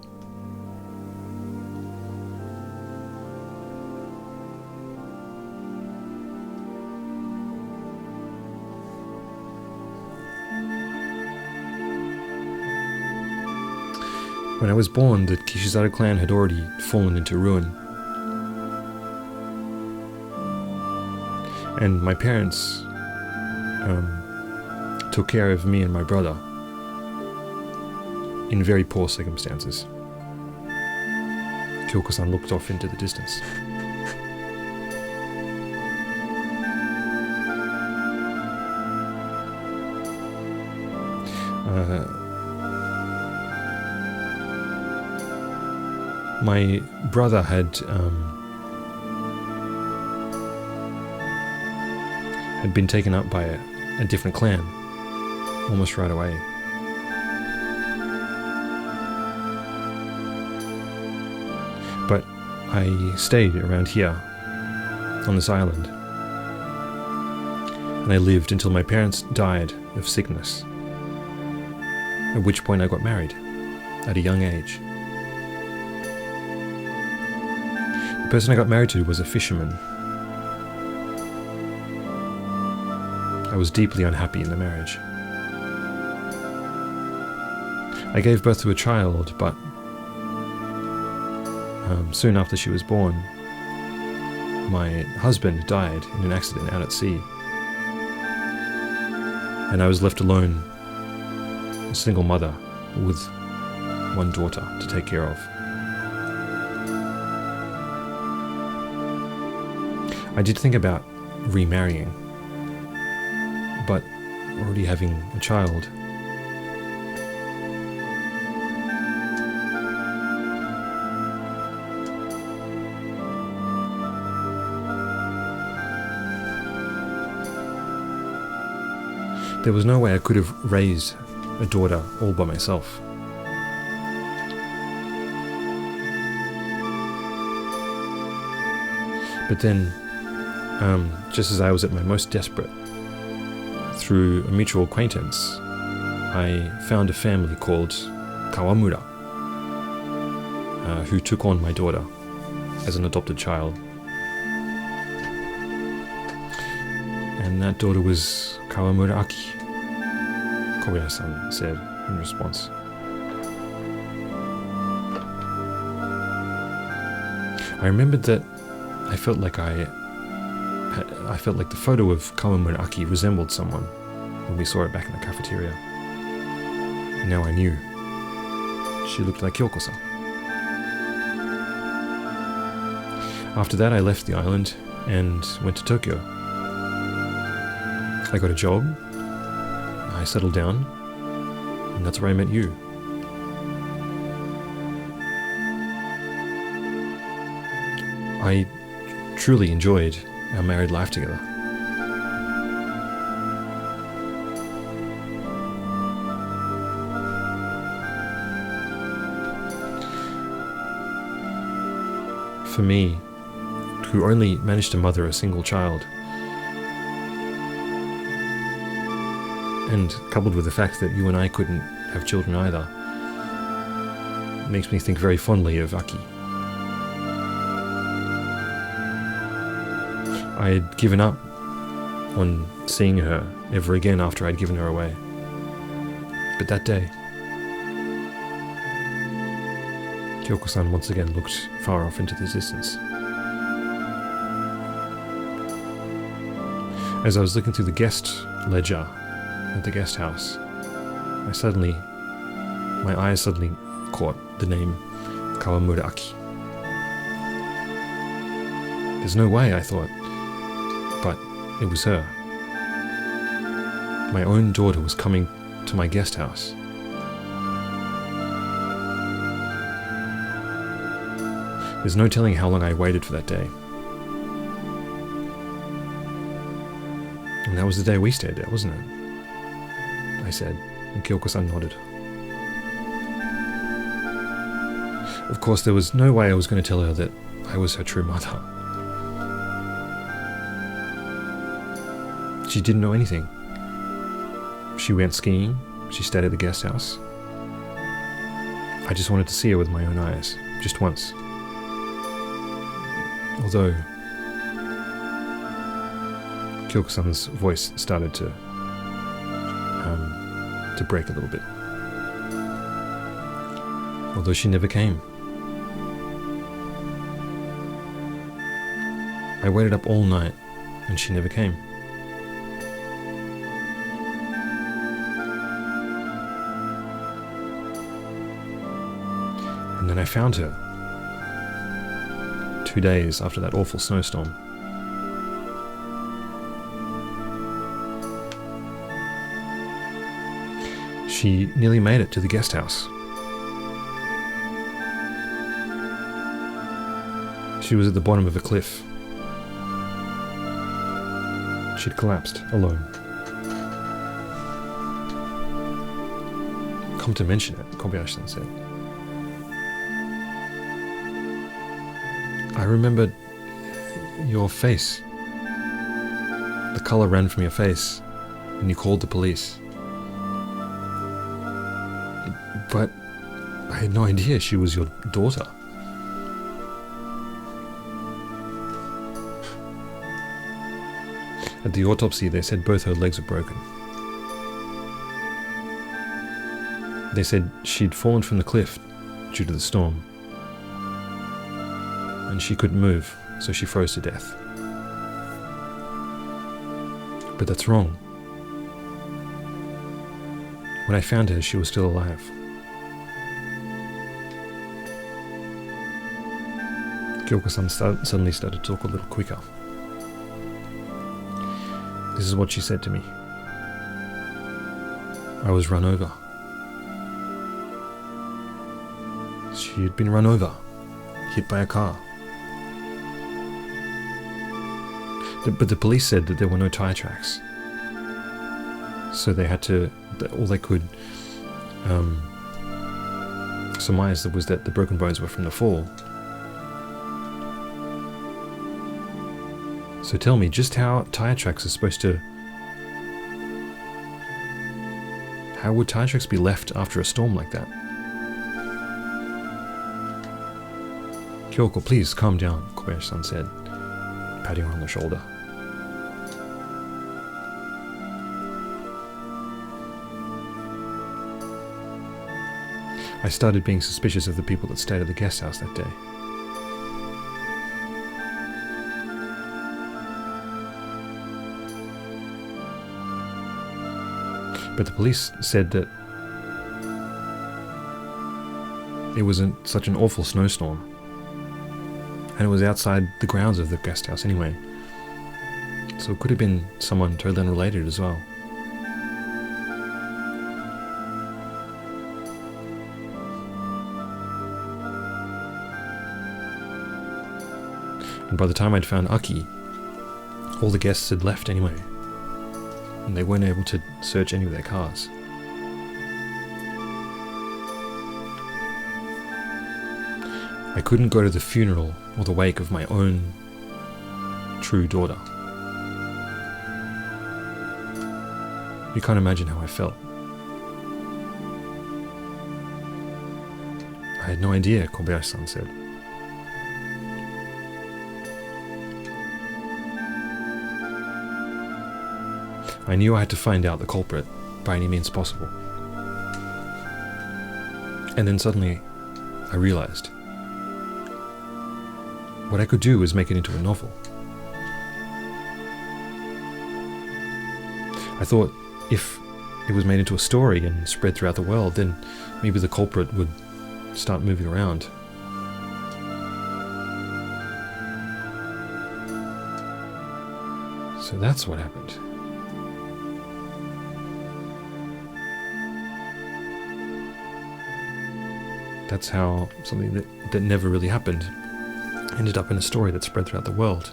When I was born, the Kishizaru clan had already fallen into ruin. And my parents took care of me and my brother in very poor circumstances. Kyoko-san looked off into the distance. My brother had been taken up by a different clan almost right away. But I stayed around here on this island, and I lived until my parents died of sickness, at which point I got married at a young age. The person I got married to was a fisherman. I was deeply unhappy in the marriage. I gave birth to a child, but soon after she was born, my husband died in an accident out at sea. And I was left alone, a single mother with one daughter to take care of. I did think about remarrying, but already having a child, there was no way I could have raised a daughter all by myself. But then, just as I was at my most desperate, through a mutual acquaintance, I found a family called Kawamura, who took on my daughter as an adopted child. And that daughter was Kawamura Aki, Kobayashi-san said in response. I remembered that I felt like the photo of Kawamura Aki resembled someone when we saw it back in the cafeteria. And now I knew. She looked like Kyoko-san. After that, I left the island and went to Tokyo. I got a job, I settled down, and that's where I met you. I truly enjoyed our married life together. for me, who only managed to mother a single child, and coupled with the fact that you and I couldn't have children either, makes me think very fondly of Aki. I had given up on seeing her ever again after I'd given her away. But that day, Kyoko-san once again looked far off into the distance. As I was looking through the guest ledger at the guest house, my eyes suddenly caught the name Kawamura Aki. There's no way, I thought, but it was her. My own daughter was coming to my guest house. There's no telling how long I waited for that day. And that was the day we stayed there, wasn't it? I said, and Kyoko-san nodded. Of course, there was no way I was going to tell her that I was her true mother. She didn't know anything. She went skiing, she stayed at the guest house. I just wanted to see her with my own eyes, just once. Although Kyoko-san's voice started to break a little bit. Although she never came. I waited up all night and she never came. And then I found her 2 days after that awful snowstorm. She nearly made it to the guest house. She was at the bottom of a cliff. She'd collapsed, alone. Come to mention it, Kobayashi-san said. I remembered your face. The color ran from your face, and you called the police. But I had no idea she was your daughter. At the autopsy, they said both her legs were broken. They said she'd fallen from the cliff due to the storm. And she couldn't move, so she froze to death. But that's wrong. When I found her, she was still alive. Kyoko-san suddenly started to talk a little quicker. This is what she said to me. I was run over. She had been run over, hit by a car. But the police said that there were no tire tracks. So they had to, all they could surmise was that the broken bones were from the fall. So tell me, just how tire tracks are supposed to... How would tire tracks be left after a storm like that? Kyoko, please calm down, Kobayashi-san said, patting her on the shoulder. I started being suspicious of the people that stayed at the guest house that day. But the police said that it was such an awful snowstorm, and it was outside the grounds of the guest house anyway, so it could have been someone totally unrelated as well. And by the time I'd found Aki, all the guests had left anyway, and they weren't able to search any of their cars. I couldn't go to the funeral or the wake of my own true daughter. You can't imagine how I felt. I had no idea, Kobayashi-san said. I knew I had to find out the culprit by any means possible. And then suddenly, I realized what I could do was make it into a novel. I thought if it was made into a story and spread throughout the world, then maybe the culprit would start moving around. So that's what happened. That's how something that never really happened ended up in a story that spread throughout the world.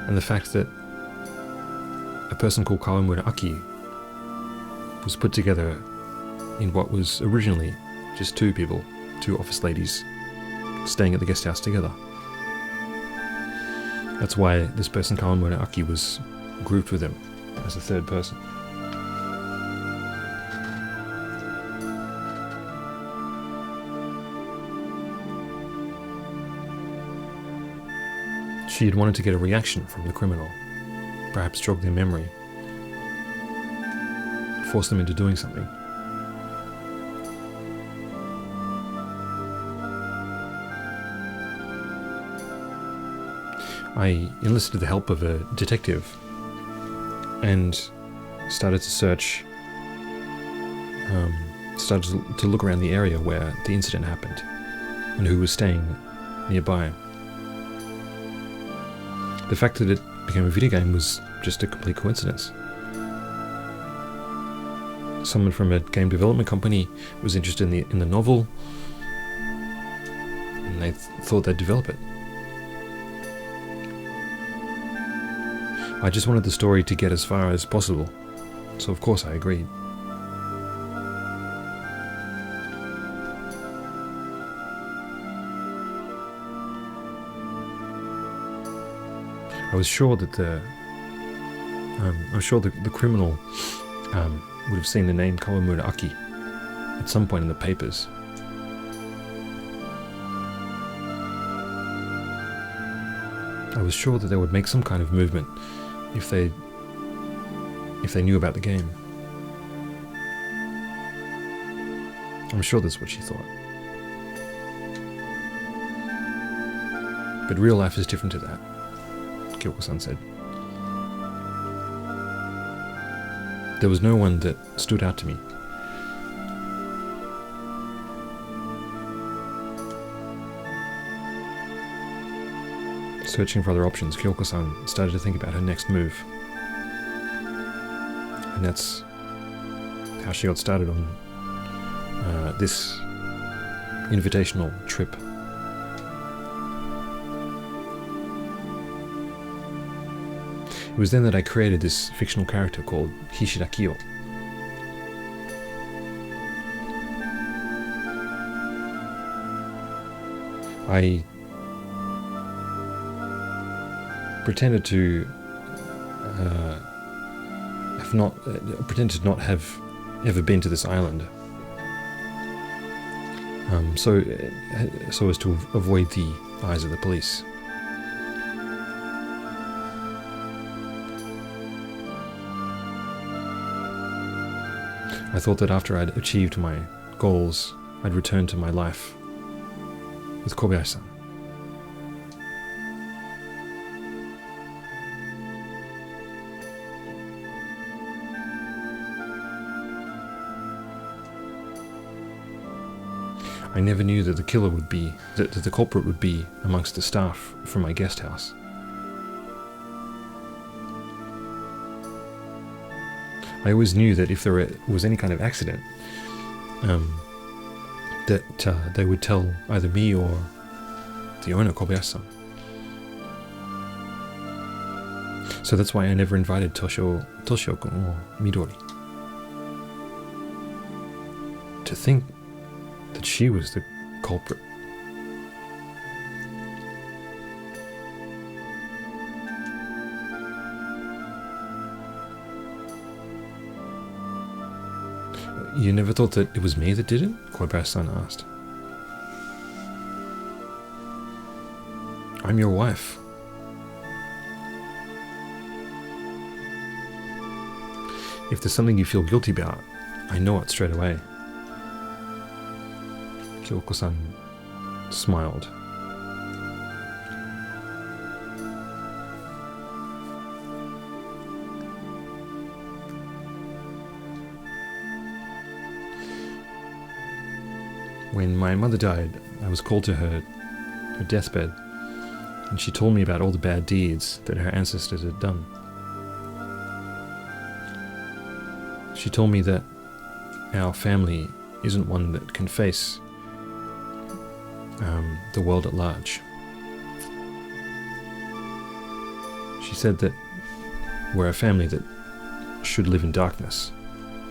And the fact that a person called Kawamura Aki was put together in what was originally just two people, two office ladies, staying at the guest house together. That's why this person, Kawamura Aki, was grouped with him as a third person. She had wanted to get a reaction from the criminal, perhaps jog their memory, force them into doing something. I enlisted the help of a detective and started to search, started to look around the area where the incident happened and who was staying nearby. The fact that it became a video game was just a complete coincidence. Someone from a game development company was interested in the novel, and they thought they'd develop it. I just wanted the story to get as far as possible, so of course I agreed. I was sure that the criminal would have seen the name Kawamura Aki at some point in the papers. I was sure that they would make some kind of movement if they knew about the game. I'm sure that's what she thought. But real life is different to that, Kyoko-san said. There was no one that stood out to me. Searching for other options, Kyoko-san started to think about her next move. And that's how she got started on this invitational trip. It was then that I created this fictional character called Hishida Kiyo. I pretended to pretended to not have ever been to this island, so as to avoid the eyes of the police. I thought that after I'd achieved my goals, I'd return to my life with Kobayashi-san. I never knew that the killer would be, that the culprit would be amongst the staff from my guest house. I always knew that if there was any kind of accident, that they would tell either me or the owner, Kobayashi-san. So that's why I never invited Toshio-kun or Midori. to think that she was the culprit. You never thought that it was me that did it? Koibayashi-san asked. I'm your wife. If there's something you feel guilty about, I know it straight away. Kyoko-san smiled. When my mother died, I was called to her deathbed, and she told me about all the bad deeds that her ancestors had done. She told me that our family isn't one that can face the world at large. She said that we're a family that should live in darkness,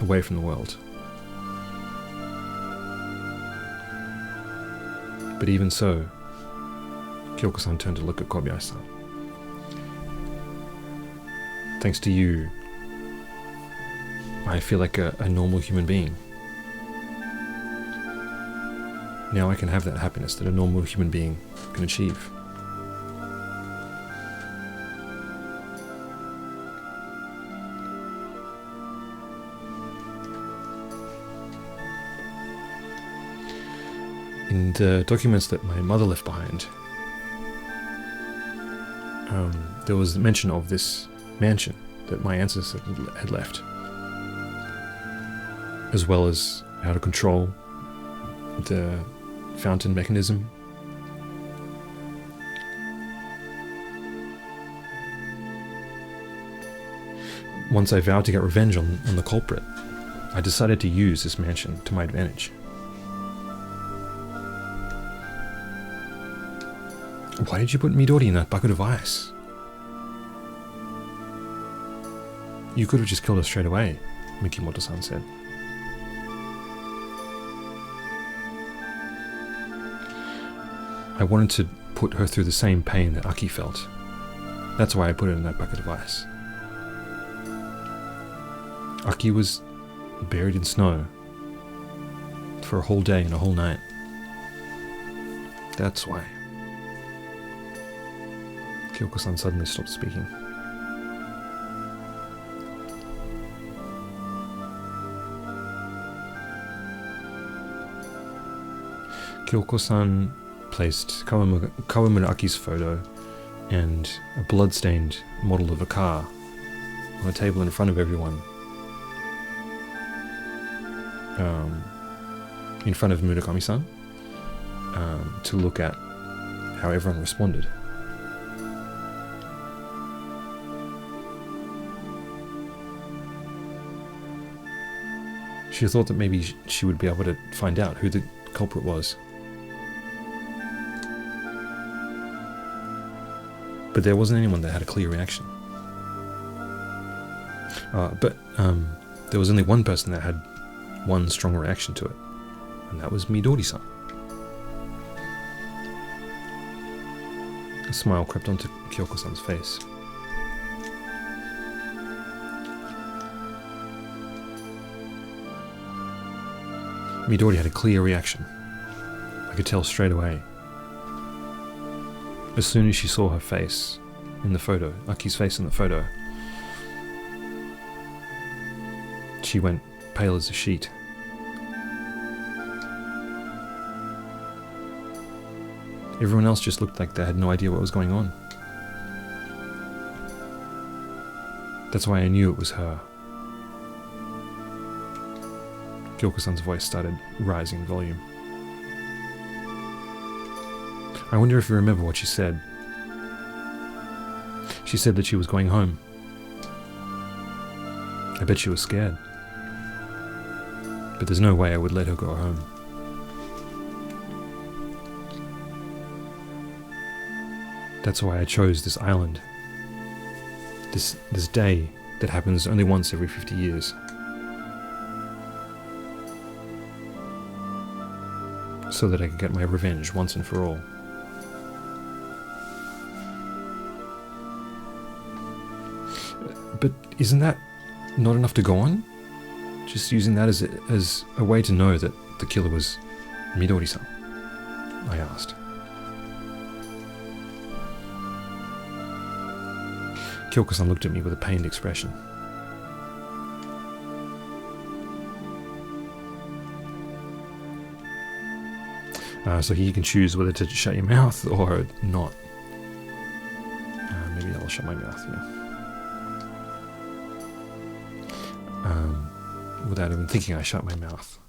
away from the world. But even so, Kyoko-san turned to look at Kobayashi-san. Thanks to you, I feel like a normal human being. Now I can have that happiness that a normal human being can achieve. In the documents that my mother left behind, there was mention of this mansion that my ancestors had left, as well as how to control the fountain mechanism. Once I vowed to get revenge on the culprit, I decided to use this mansion to my advantage. Why did you put Midori in that bucket of ice? You could have just killed her straight away, Mikimoto-san said. I wanted to put her through the same pain that Aki felt. That's why I put her in that bucket of ice. Aki was buried in snow for a whole day and a whole night. That's why. Kyoko-san suddenly stopped speaking. Kyoko-san placed Kawamura Aki's photo and a blood-stained model of a car on a table in front of everyone, in front of Murakami-san, to look at how everyone responded. She thought that maybe she would be able to find out who the culprit was. But there wasn't anyone that had a clear reaction. But there was only one person that had one strong reaction to it, and that was Midori-san. A smile crept onto Kyoko-san's face. Midori had a clear reaction. I could tell straight away. As soon as she saw her face in the photo, Aki's face in the photo, she went pale as a sheet. Everyone else just looked like they had no idea what was going on. That's why I knew it was her. Kyoko-san's voice started rising in volume. I wonder if you remember what she said. She said that she was going home. I bet she was scared. But there's no way I would let her go home. That's why I chose this island. This day that happens only once every 50 years. so that I could get my revenge once and for all. But isn't that not enough to go on? Just using that as a way to know that the killer was Midori-san? I asked. Kyoko-san looked at me with a pained expression. So here you can choose whether to shut your mouth or not. Maybe I'll shut my mouth, yeah. Without even thinking, I shut my mouth.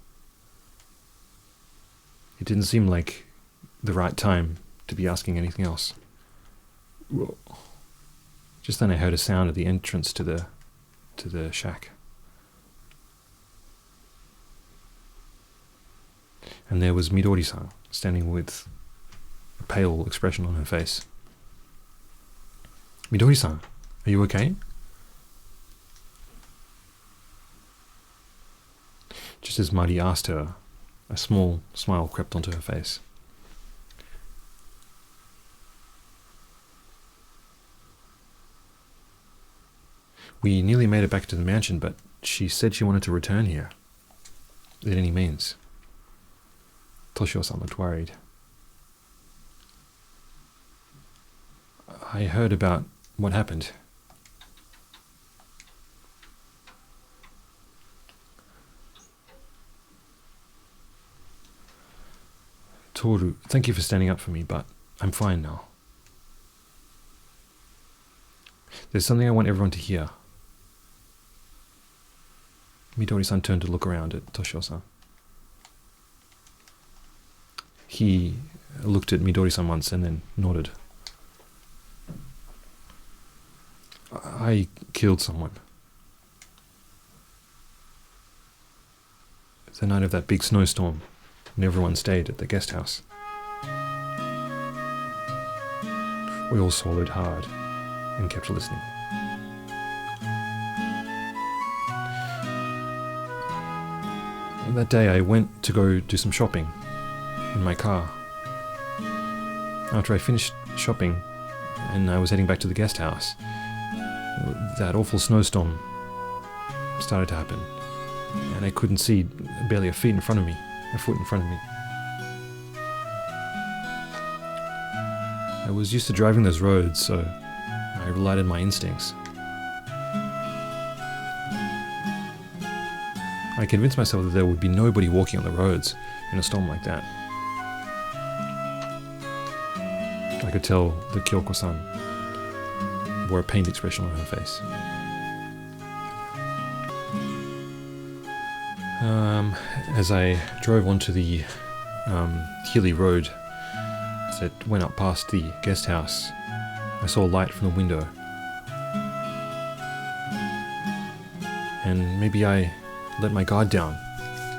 It didn't seem like the right time to be asking anything else. Just then I heard a sound at the entrance to the shack. And there was Midori-san, standing with a pale expression on her face. Midori-san, are you okay? Just as Mari asked her, a small smile crept onto her face. We nearly made it back to the mansion, but she said she wanted to return here. At any means. Toshio-san looked worried. I heard about what happened. Toru, thank you for standing up for me, but I'm fine now. There's something I want everyone to hear. Midori-san turned to look around at Toshio-san. He looked at Midori-san once and then nodded. I killed someone. The night of that big snowstorm, and everyone stayed at the guest house. We all swallowed hard and kept listening. That day I went to go do some shopping in my car. After I finished shopping and I was heading back to the guest house, that awful snowstorm started to happen, and I couldn't see barely a foot in front of me. I was used to driving those roads, so I relied on my instincts. I convinced myself that there would be nobody walking on the roads in a storm like that. I could tell that Kyoko-san wore a pained expression on her face. As I drove onto the hilly road that went up past the guest house, I saw a light from the window. And maybe I let my guard down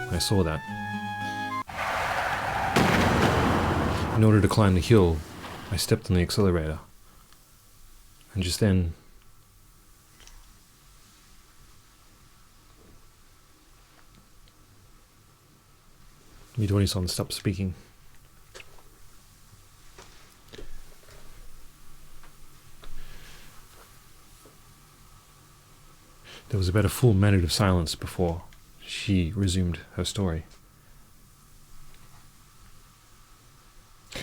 when I saw that. In order to climb the hill, I stepped on the accelerator. And just then, Midori-san stopped speaking. There was about a full minute of silence before she resumed her story.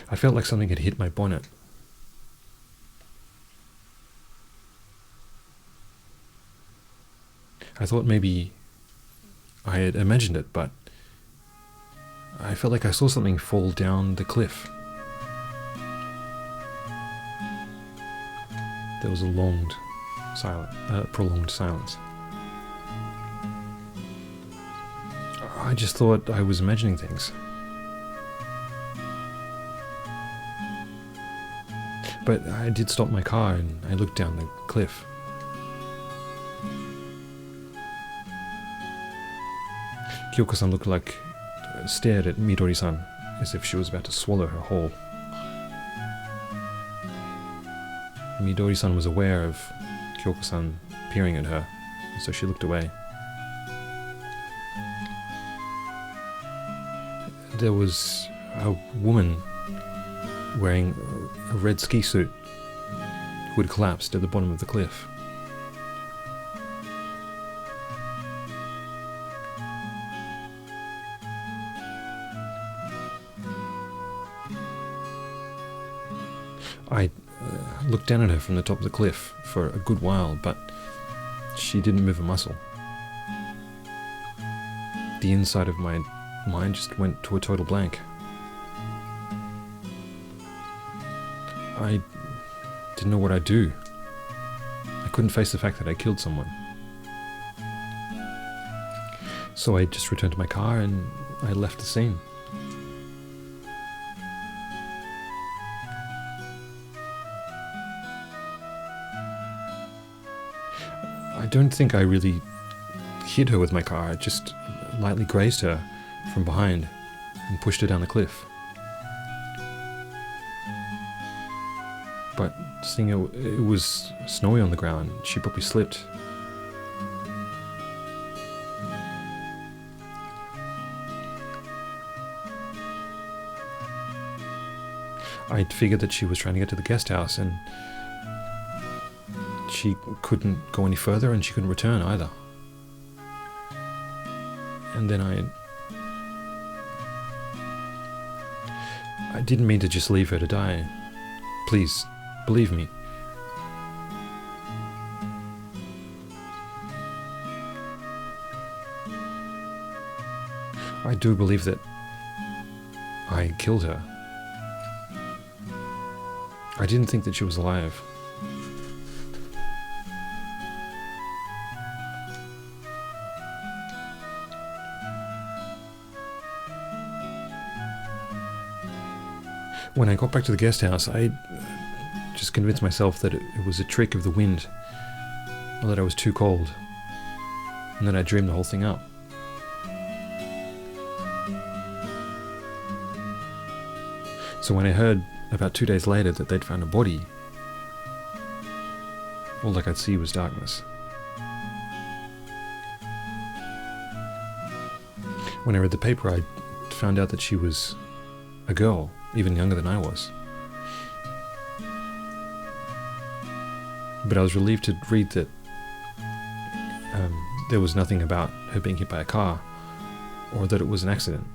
I felt like something had hit my bonnet. I thought maybe I had imagined it, but I felt like I saw something fall down the cliff. There was a prolonged silence. I just thought I was imagining things. But I did stop my car and I looked down the cliff. Kyoko-san stared at Midori-san as if she was about to swallow her whole. Midori-san was aware of Kyoko-san peering at her, so she looked away. There was a woman wearing a red ski suit who had collapsed at the bottom of the cliff. I looked down at her from the top of the cliff for a good while, but she didn't move a muscle. The inside of my mind just went to a total blank. I didn't know what I'd do. I couldn't face the fact that I killed someone. So I just returned to my car and I left the scene. I don't think I really hit her with my car. I just lightly grazed her from behind and pushed her down the cliff. But seeing it was snowy on the ground, she probably slipped. I figured that she was trying to get to the guest house and she couldn't go any further and she couldn't return either. And then I didn't mean to just leave her to die. Please, believe me. I do believe that I killed her. I didn't think that she was alive. When I got back to the guest house, I just convinced myself that it was a trick of the wind, or that I was too cold, and that I dreamed the whole thing up. So when I heard about 2 days later that they'd found a body, all I could see was darkness. When I read the paper, I found out that she was a girl, even younger than I was. But I was relieved to read that there was nothing about her being hit by a car, or that it was an accident.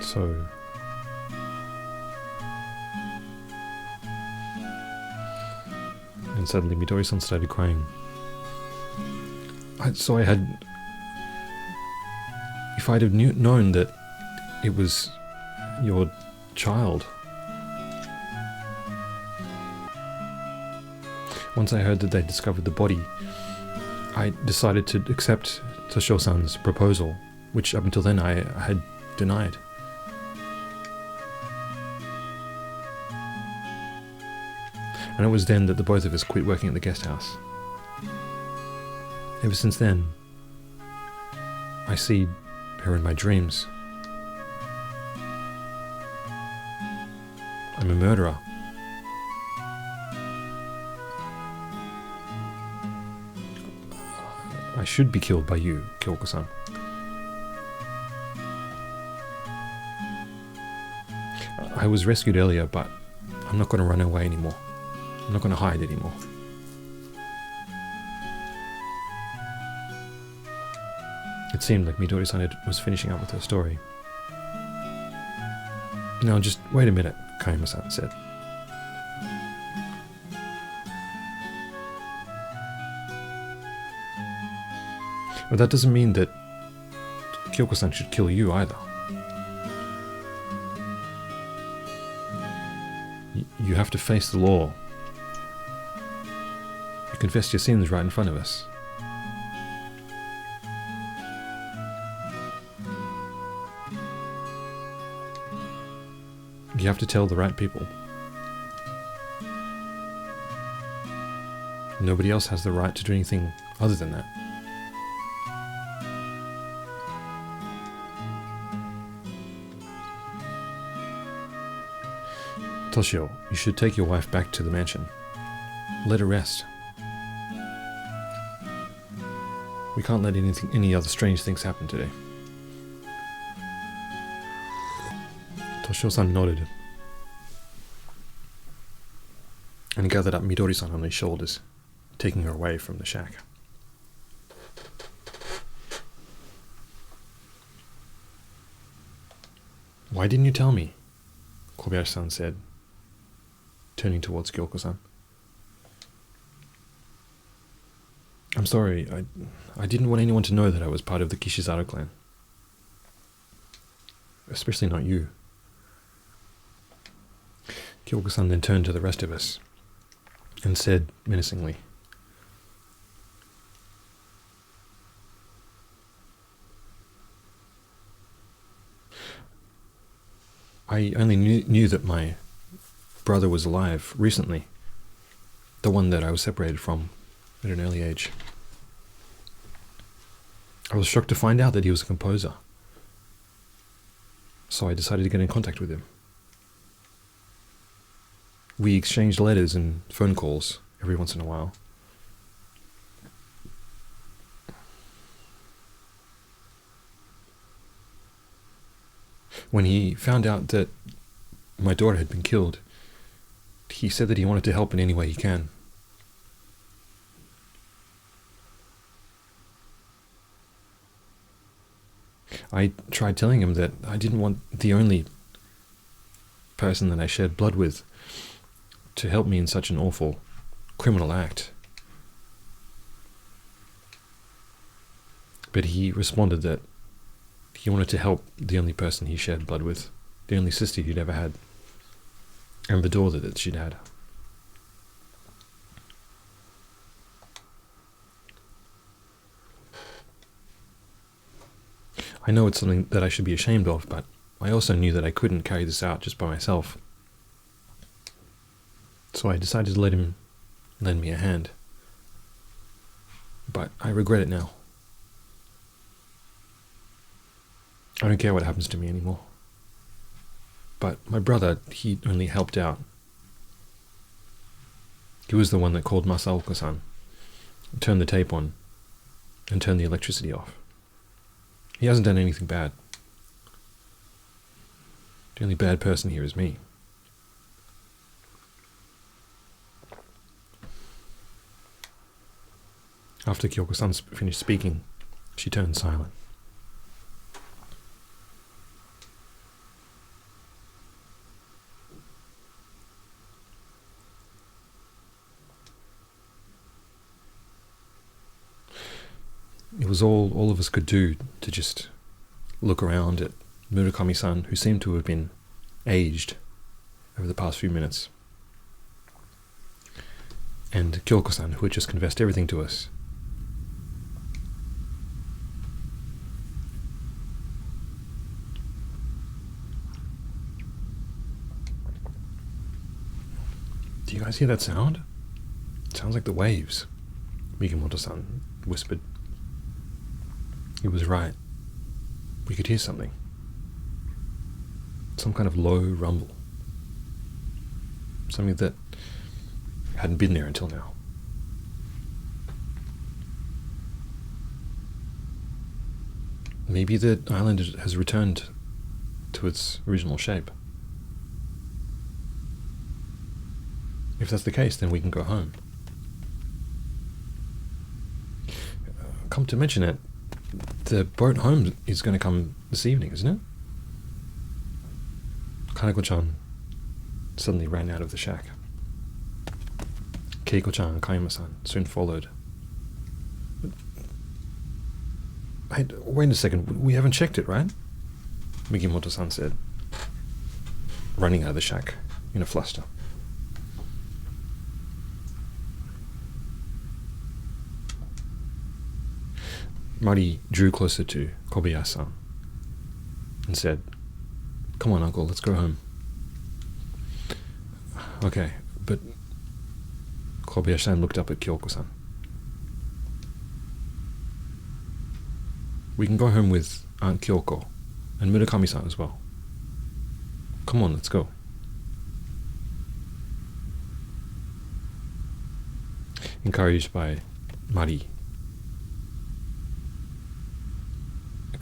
So and suddenly Midori-san started crying. So I had, if I'd have known that it was your child, once I heard that they discovered the body, I decided to accept Toshio-san's proposal, which up until then I had denied. And it was then that the both of us quit working at the guest house. Ever since then, I see her in my dreams. I'm a murderer. I should be killed by you, Kyoko-san. I was rescued earlier, but I'm not going to run away anymore. I'm not going to hide anymore. It seemed like Midori-san was finishing up with her story. "No, just wait a minute," Kaima-san said. But that doesn't mean that Kyoko-san should kill you either. You have to face the law. You confessed your sins right in front of us. You have to tell the right people. Nobody else has the right to do anything other than that. Toshio, you should take your wife back to the mansion. Let her rest. We can't let any other strange things happen today. Toshio-san nodded and gathered up Midori-san on his shoulders, taking her away from the shack. "Why didn't you tell me?" Kobayashi-san said, turning towards Kyoko-san. "I'm sorry, I didn't want anyone to know that I was part of the Kishizaru clan. Especially not you." Kyoko-san then turned to the rest of us and said menacingly, "I only knew that my brother was alive recently, the one that I was separated from at an early age. I was shocked to find out that he was a composer, so I decided to get in contact with him. We exchanged letters and phone calls every once in a while. When he found out that my daughter had been killed, he said that he wanted to help in any way he can. I tried telling him that I didn't want the only person that I shared blood with to help me in such an awful criminal act. But he responded that he wanted to help the only person he shared blood with, the only sister he'd ever had, and the daughter that she'd had. I know it's something that I should be ashamed of, but I also knew that I couldn't carry this out just by myself. So I decided to let him lend me a hand. But I regret it now. I don't care what happens to me anymore. But my brother, he only helped out. He was the one that called Masaoka-san, turned the tape on, and turned the electricity off. He hasn't done anything bad. The only bad person here is me. After Kyoko-san finished speaking, she turned silent. It was all of us could do to just look around at Murakami-san, who seemed to have been aged over the past few minutes, and Kyoko-san, who had just confessed everything to us. Do you guys hear that sound? It sounds like the waves, Mikimoto-san whispered. He was right. We could hear something. Some kind of low rumble. Something that hadn't been there until now. Maybe the island has returned to its original shape. If that's the case, then we can go home. Come to mention it, the boat home is going to come this evening, isn't it? Kaneko-chan suddenly ran out of the shack. Keiko-chan and Kayama-san soon followed. Hey, wait a second, we haven't checked it, right? Mikimoto-san said, running out of the shack in a fluster. Mari drew closer to Kobayashi-san and said, "Come on, uncle, let's go home." Okay, but Kobayashi-san looked up at Kyoko-san. "We can go home with Aunt Kyoko and Murakami-san as well. Come on, let's go." Encouraged by Mari,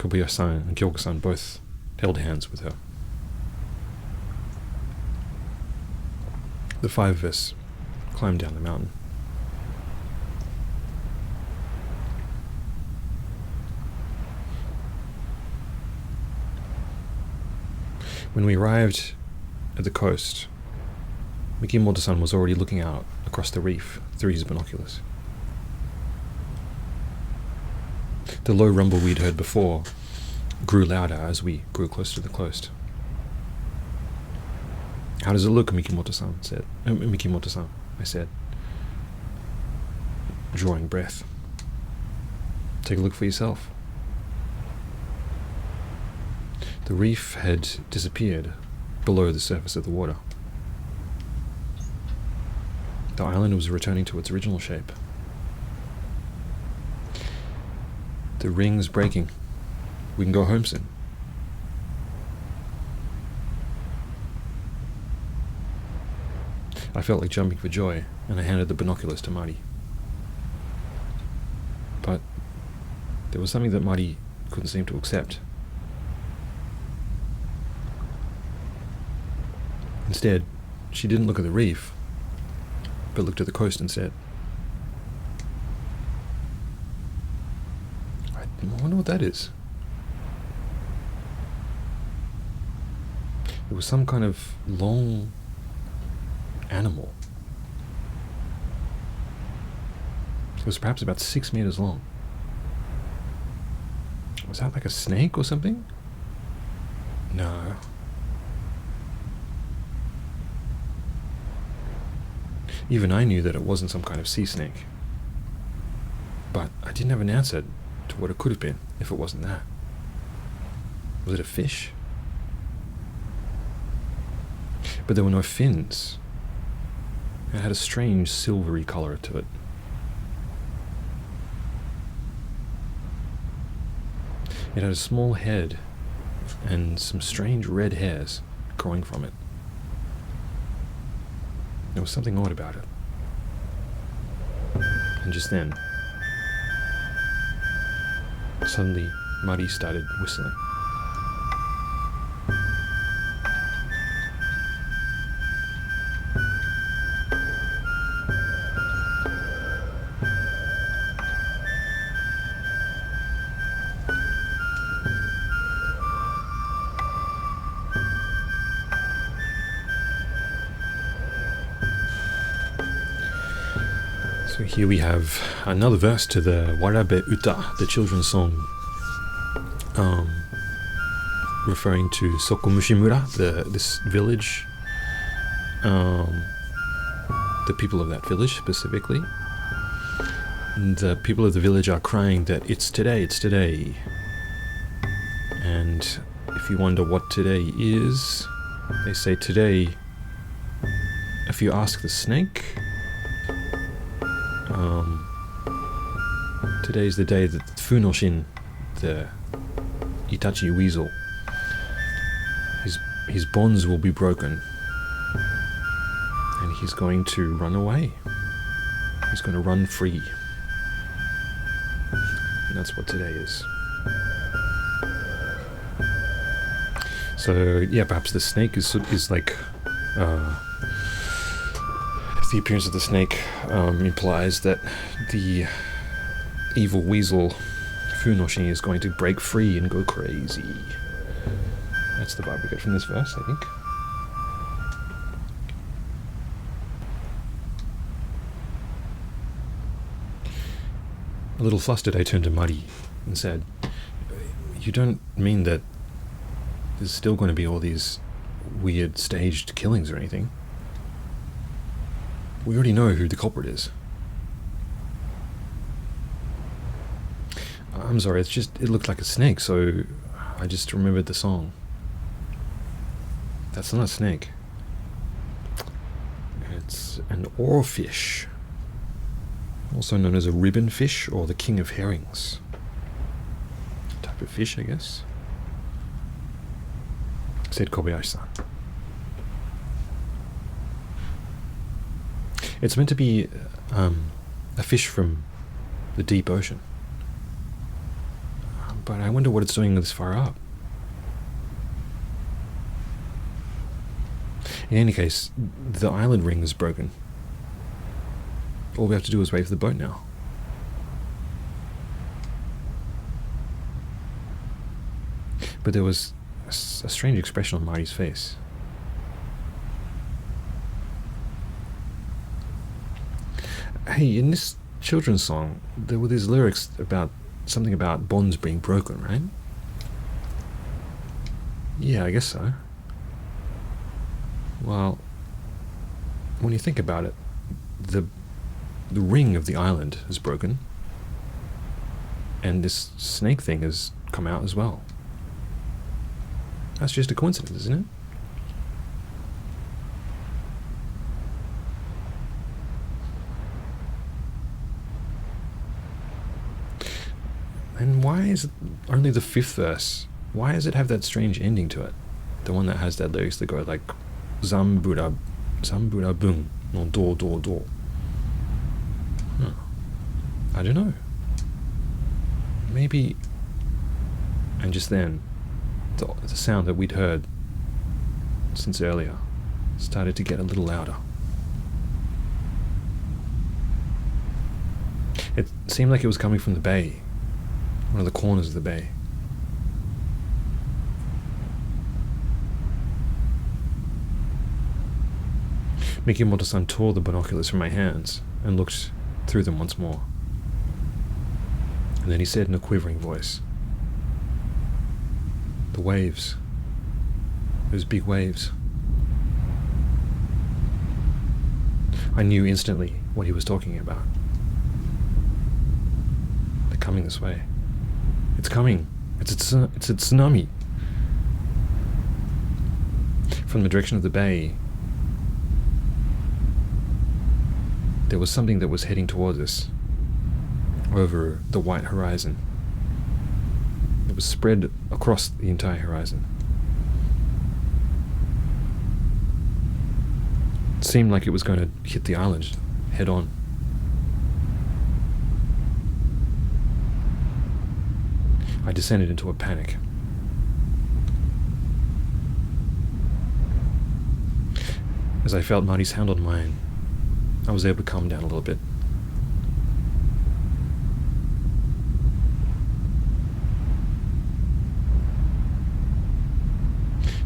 Kobayashi-san and Kyoko-san both held hands with her. The 5 of us climbed down the mountain. When we arrived at the coast, Mikimoto-san was already looking out across the reef through his binoculars. The low rumble we'd heard before grew louder as we grew close to the coast. "How does it look?" Mikimoto-san said. Mikimoto-san, I said, drawing breath. "Take a look for yourself." The reef had disappeared below the surface of the water. The island was returning to its original shape. "The ring's breaking. We can go home soon." I felt like jumping for joy, and I handed the binoculars to Mari. But there was something that Mari couldn't seem to accept. Instead, she didn't look at the reef, but looked at the coast instead. I wonder what that is. It was some kind of long animal. It was perhaps about 6 meters long. Was that like a snake or something? No. Even I knew that it wasn't some kind of sea snake. But I didn't have an answer to what it could have been if it wasn't that. Was it a fish? But there were no fins. It had a strange silvery color to it. It had a small head and some strange red hairs growing from it. There was something odd about it. And just then, suddenly, Mari started whistling. So here we have another verse to the Warabe-uta, the children's song, referring to Sokomushimura, this village, the people of that village specifically. And the people of the village are crying that it's today. And if you wonder what today is, they say today, if you ask the snake, today's the day that Funoshin, the Itachi weasel, his bonds will be broken, and he's going to run away. He's going to run free. And that's what today is. So yeah, perhaps the snake is like the appearance of the snake implies that the evil weasel Funoshin is going to break free and go crazy. That's the vibe we get from this verse, I think. A little flustered, I turned to Mari and said, "You don't mean that there's still going to be all these weird staged killings or anything? We already know who the culprit is." "I'm sorry, it looked like a snake, so I just remembered the song." "That's not a snake. It's an oarfish, also known as a ribbon fish or the king of herrings. Type of fish, I guess," said Kobayashi-san. "It's meant to be a fish from the deep ocean. But I wonder what it's doing this far up. In any case, the island ring is broken. All we have to do is wait for the boat now. But there was a strange expression on Marty's face. Hey, in this children's song, there were these lyrics about something about bonds being broken, right? Yeah, I guess so. Well, when you think about it, the ring of the island is broken, and this snake thing has come out as well. That's just a coincidence, isn't it? And why is it only the 5th verse? Why does it have that strange ending to it? The one that has that lyrics that go like Zambura bung no do do do. Huh. I don't know. Maybe. And just then, the sound that we'd heard since earlier started to get a little louder. It seemed like it was coming from the bay, one of the corners of the bay. Mikimoto-san tore the binoculars from my hands and looked through them once more. And then he said in a quivering voice, "The waves. Those big waves." I knew instantly what he was talking about. They're coming this way. It's coming. It's a tsunami. From the direction of the bay, there was something that was heading towards us over the white horizon. It was spread across the entire horizon. It seemed like it was going to hit the island head on. I descended into a panic. As I felt Marty's hand on mine, I was able to calm down a little bit.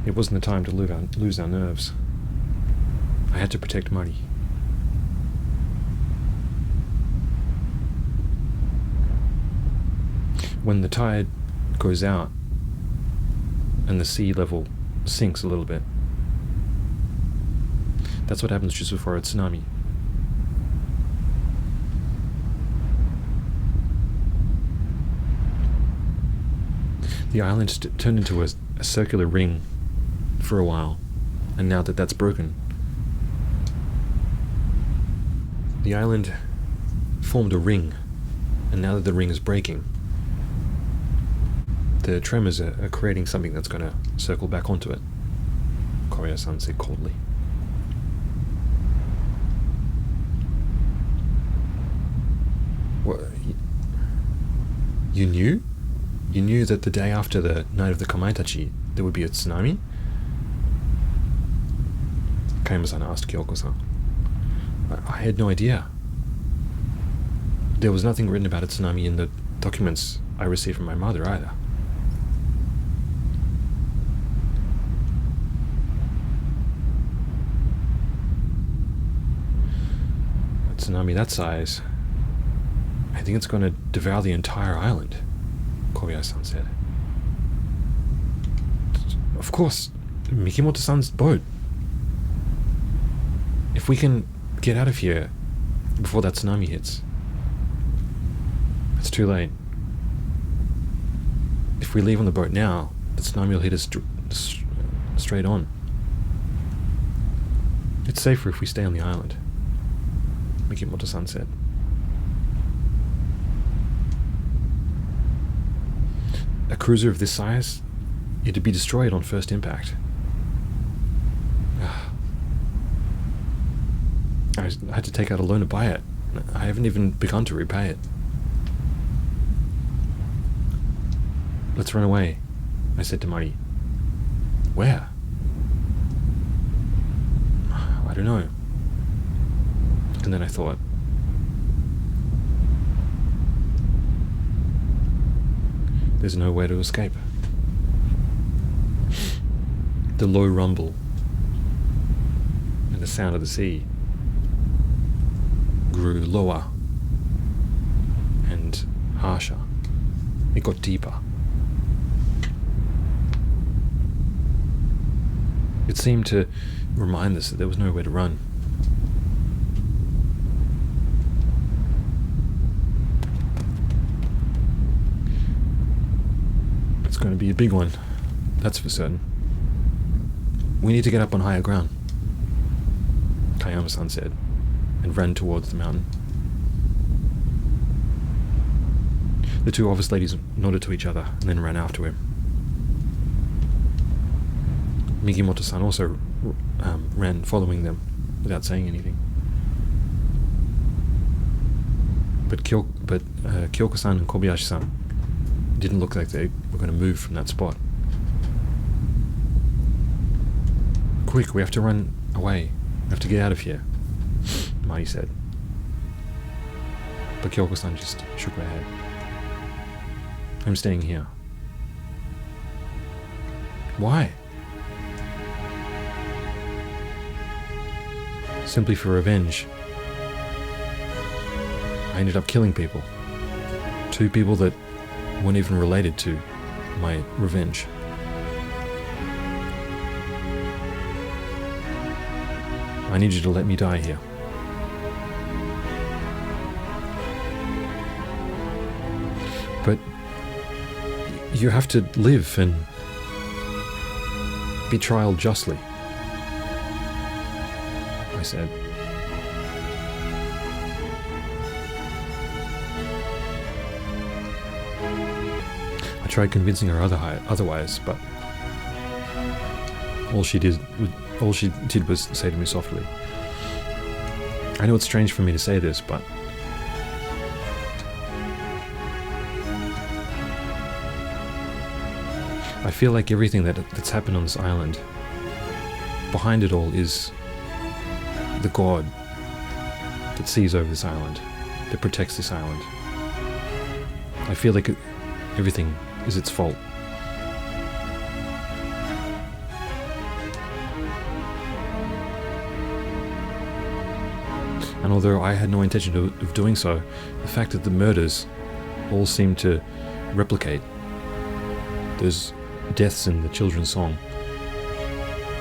It wasn't the time to lose our nerves. I had to protect Marty. When the tide goes out and the sea level sinks a little bit, that's what happens just before a tsunami. The island turned into a circular ring for a while, and now that that's broken, the island formed a ring, and now that the ring is breaking, the tremors are creating something that's going to circle back onto it, Korea-san said coldly. What? You knew? You knew that the day after the night of the Kamaitachi, there would be a tsunami? Kaima-san asked Kyoko-san. I had no idea. There was nothing written about a tsunami in the documents I received from my mother either. A tsunami that size, I think it's going to devour the entire island, Kobayashi-san said. Of course, Mikimoto-san's boat. If we can get out of here before that tsunami hits, it's too late. If we leave on the boat now, the tsunami will hit us straight on. It's safer if we stay on the island, Mikimoto-san said. A cruiser of this size, it'd be destroyed on first impact. I had to take out a loan to buy it. I haven't even begun to repay it. Let's run away, I said to Marty. Where? I don't know. And then I thought, there's no way to escape. The low rumble and the sound of the sea grew lower and harsher. It got deeper. It seemed to remind us that there was nowhere to run. It's going to be a big one, that's for certain. We need to get up on higher ground, Kayama-san said, and ran towards the mountain. The two office ladies nodded to each other and then ran after him. Migimoto-san also ran following them without saying anything. But Kyoko-san and Kobayashi-san didn't look like they were going to move from that spot. Quick, we have to run away. We have to get out of here, Mai said. But Kyoko-san just shook her head. I'm staying here. Why? Simply for revenge. I ended up killing people. 2 people that weren't even related to my revenge. I need you to let me die here. But you have to live and be trialed justly, I said. I tried convincing her otherwise, but all she did was say to me softly, I know it's strange for me to say this, but I feel like everything that's happened on this island, behind it all is the God that sees over this island, that protects this island. I feel like everything is its fault. And although I had no intention of doing so, the fact that the murders all seem to replicate those deaths in the children's song,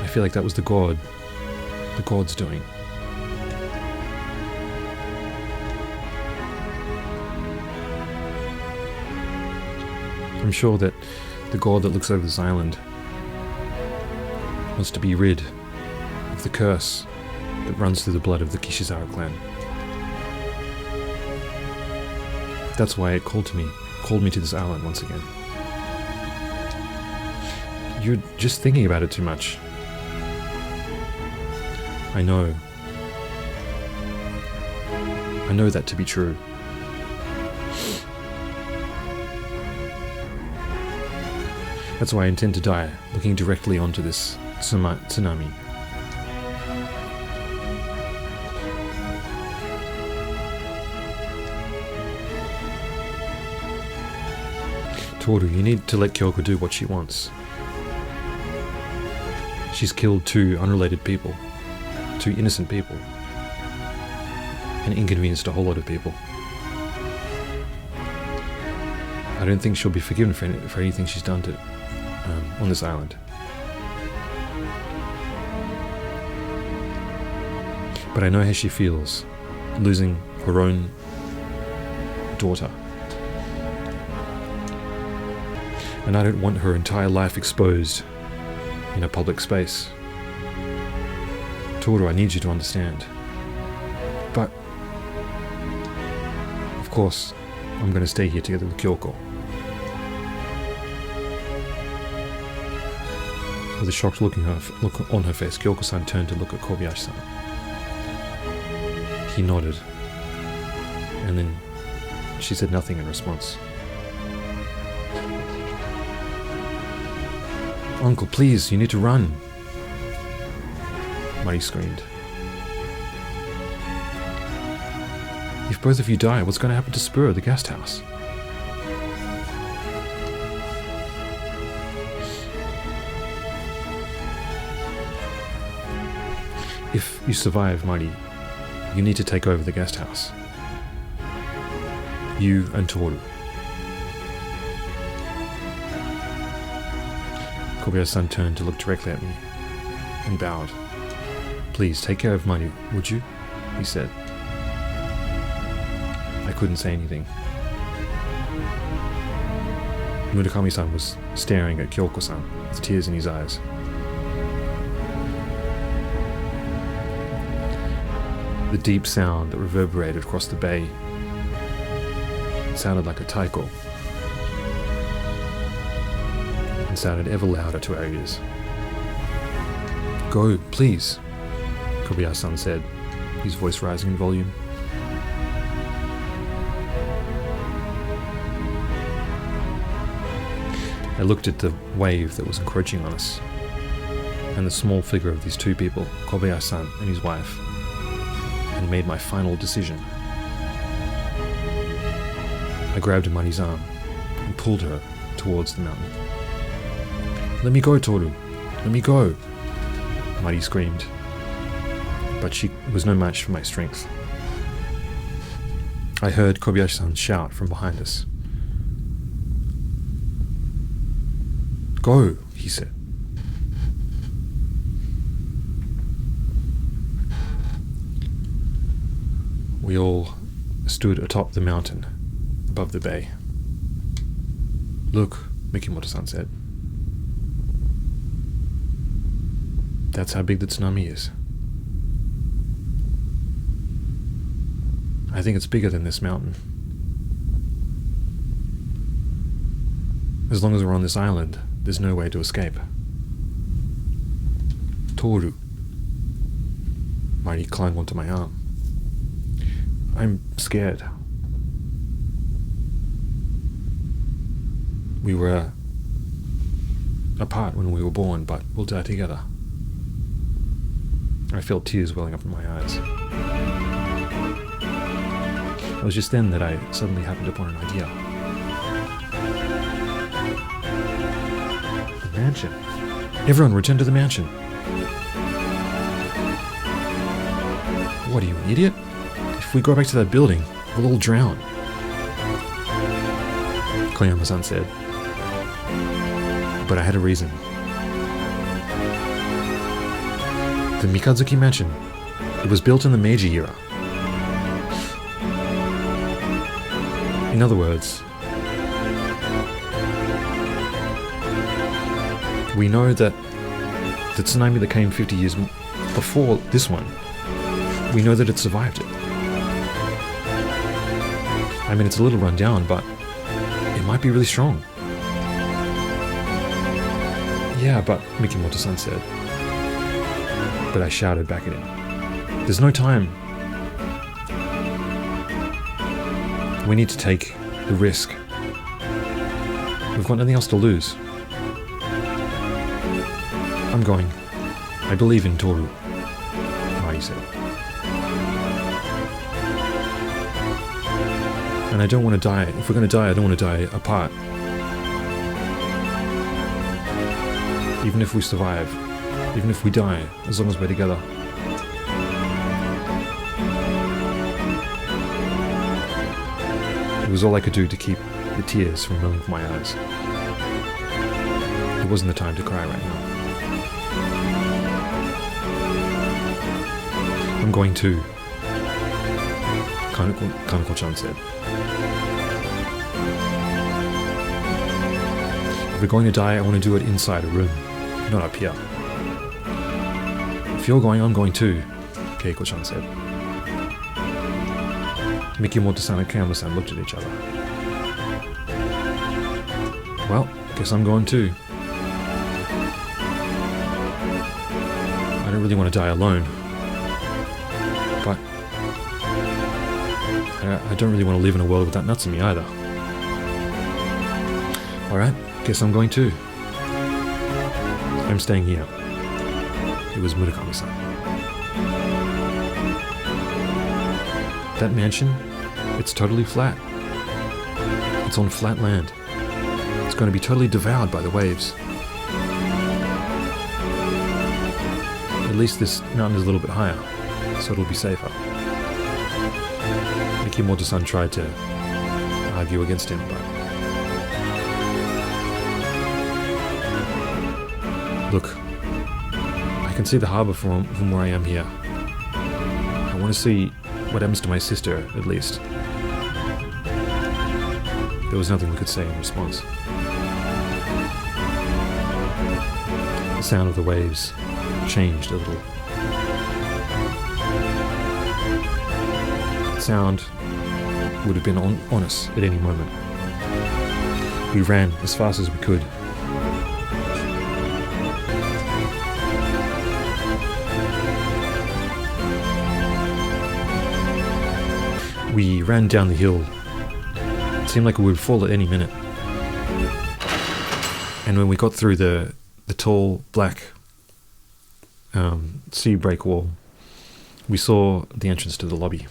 I feel like that was the God's doing. I'm sure that the God that looks over this island wants to be rid of the curse that runs through the blood of the Kishizawa clan. That's why it called me to this island once again. You're just thinking about it too much. I know that to be true. That's why I intend to die, looking directly onto this tsunami. Toru, you need to let Kyoko do what she wants. She's killed 2 unrelated people, 2 innocent people, and inconvenienced a whole lot of people. I don't think she'll be forgiven for anything she's done on this island. But I know how she feels, losing her own daughter. And I don't want her entire life exposed in a public space. Toru, I need you to understand. But, of course, I'm going to stay here together with Kyoko. With a shocked look on her face, Kyoko-san turned to look at Kobayashi-san. He nodded, and then she said nothing in response. Uncle, please, you need to run, Mari screamed. both of you die, what's going to happen to Spur, the guest house? If you survive, Mighty, you need to take over the guest house. You and Toru. Kobayashi-san turned to look directly at me and bowed. Please, take care of Mighty, would you? He said. I couldn't say anything. Murakami-san was staring at Kyoko-san with tears in his eyes. The deep sound that reverberated across the bay sounded like a taiko, and sounded ever louder to our ears. Go, please, Kobayashi-san said, his voice rising in volume. I looked at the wave that was encroaching on us, and the small figure of these two people, Kobayashi-san and his wife, and made my final decision. I grabbed Mari's arm and pulled her towards the mountain. Let me go, Toru! Let me go! Mari screamed, but she was no match for my strength. I heard Kobayashi-san shout from behind us. Go, he said. We all stood atop the mountain, above the bay. Look, Mikimoto-san said. That's how big the tsunami is. I think it's bigger than this mountain. As long as we're on this island, there's no way to escape. Toru. Mari clung onto my arm. I'm scared. We were apart when we were born, but we'll die together. I felt tears welling up in my eyes. It was just then that I suddenly happened upon an idea. The mansion. Everyone return to the mansion. What are you, an idiot? If we go back to that building, we'll all drown. Koyama-san said. But I had a reason. The Mikazuki Mansion. It was built in the Meiji era. In other words, we know that the tsunami that came 50 years before this one, we know that it survived it. I mean, it's a little run down, but it might be really strong. Yeah, but Mikimoto-san said. But I shouted back at him. There's no time. We need to take the risk. We've got nothing else to lose. I'm going. I believe in Toru, Mari said. And I don't want to die. If we're going to die, I don't want to die apart. Even if we survive, even if we die, as long as we're together. It was all I could do to keep the tears from rolling from my eyes. It wasn't the time to cry right now. I'm going to, Kaneko-chan said. If we're going to die, I want to do it inside a room, not up here. If you're going, I'm going too, Keiko-chan said. Mikimoto-san and Kayama-san looked at each other. Well, guess I'm going too. I don't really want to die alone. But I don't really want to live in a world without nuts in me either. Alright, guess I'm going too. I'm staying here. It was Murakami-san. That mansion, It's totally flat. It's on flat land. It's going to be totally devoured by the waves. At least this mountain is a little bit higher, so it'll be safer. Mikimoto-san tried to argue against him, but... Look, I can see the harbour from where I am here. I want to see what happens to my sister, at least. There was nothing we could say in response. The sound of the waves changed a little. The sound would have been on us at any moment. We ran as fast as we could. We ran down the hill. It seemed like we would fall at any minute. And when we got through the tall black sea break wall, we saw the entrance to the lobby.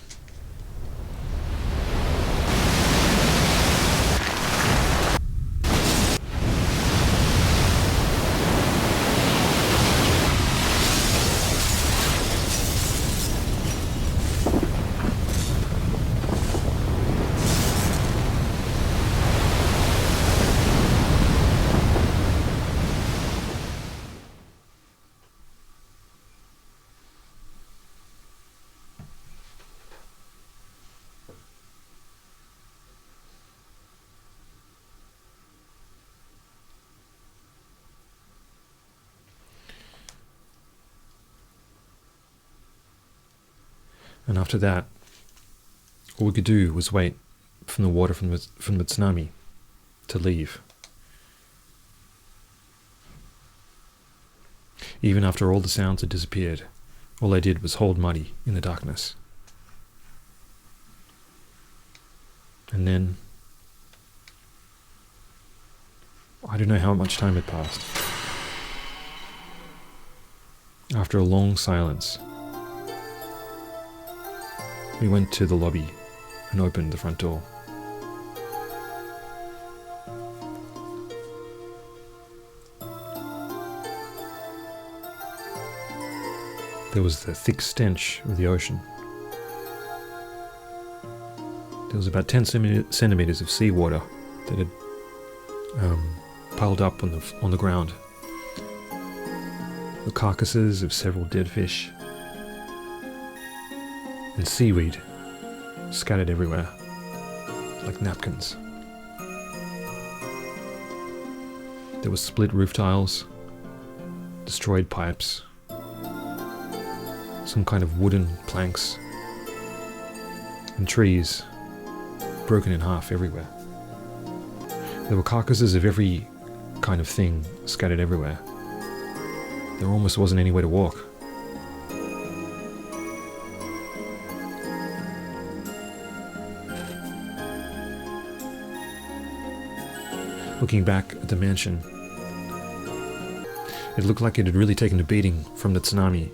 And after that, all we could do was wait from the water from the tsunami to leave. Even after all the sounds had disappeared, all I did was hold Muddy in the darkness. And then, I don't know how much time had passed. After a long silence, we went to the lobby and opened the front door. There was the thick stench of the ocean. There was about 10 centimeters of seawater that had piled up on the ground. The carcasses of several dead fish and seaweed scattered everywhere, like napkins. There were split roof tiles, destroyed pipes, some kind of wooden planks, and trees broken in half everywhere. There were carcasses of every kind of thing scattered everywhere. There almost wasn't anywhere to walk. Looking back at the mansion, it looked like it had really taken a beating from the tsunami.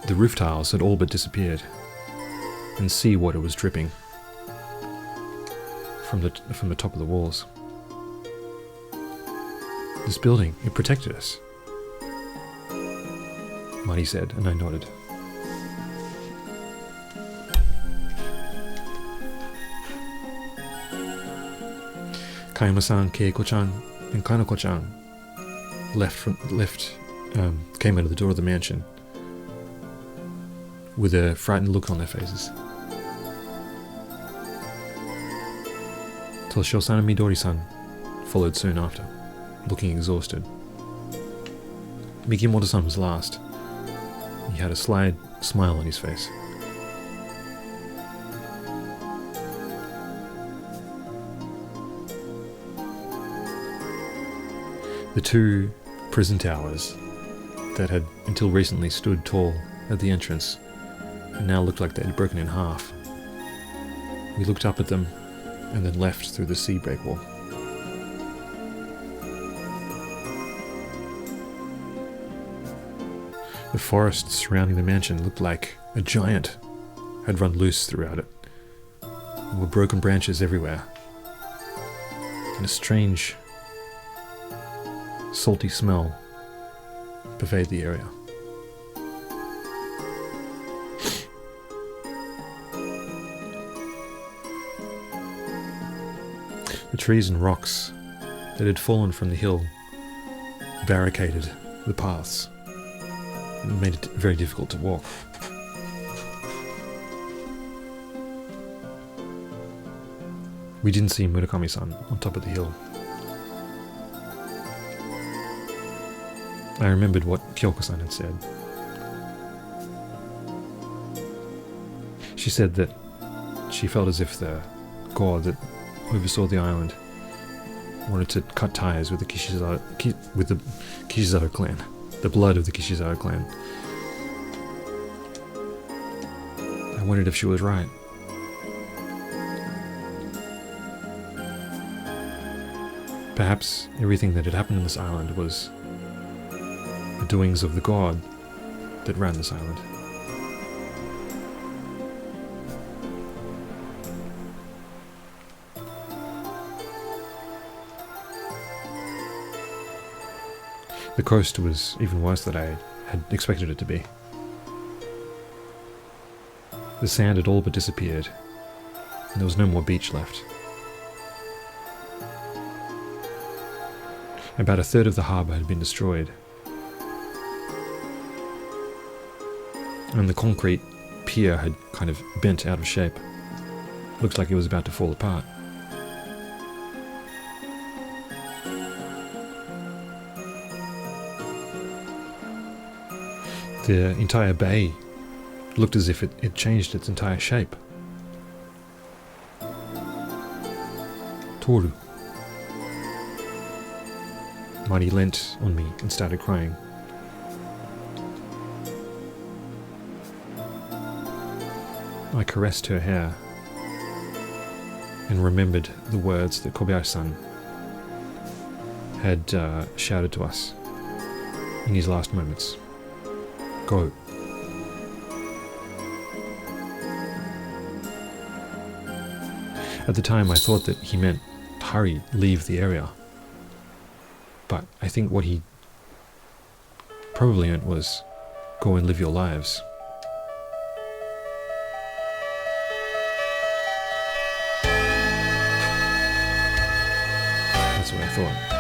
The roof tiles had all but disappeared, and seawater was dripping from the top of the walls. This building, it protected us, Marty said, and I nodded. Kayama-san, Keiko-chan, and Kanako-chan came out of the door of the mansion with a frightened look on their faces. Toshio-san and Midori-san followed soon after, looking exhausted. Mikimoto-san was last. He had a slight smile on his face. The two prison towers that had until recently stood tall at the entrance and now looked like they had broken in half. We looked up at them and then left through the sea break wall. The forest surrounding the mansion looked like a giant had run loose throughout it. There were broken branches everywhere, and a strange, salty smell pervaded the area. The trees and rocks that had fallen from the hill barricaded the paths and made it very difficult to walk. We didn't see Murakami-san on top of the hill. I remembered what Kyoko-san had said. She said that she felt as if the god that oversaw the island wanted to cut ties with the Kishizawa clan, the blood of the Kishizawa clan. I wondered if she was right. Perhaps everything that had happened on this island was the doings of the god that ran this island. The coast was even worse than I had expected it to be. The sand had all but disappeared, and there was no more beach left. About a third of the harbour had been destroyed, and the concrete pier had kind of bent out of shape. Looked like it was about to fall apart. The entire bay looked as if it changed its entire shape. Toru. Mari leant on me and started crying. I caressed her hair and remembered the words that Kobayashi-san had shouted to us in his last moments. Go. At the time I thought that he meant hurry, leave the area. But I think what he probably meant was go and live your lives. That's what I thought.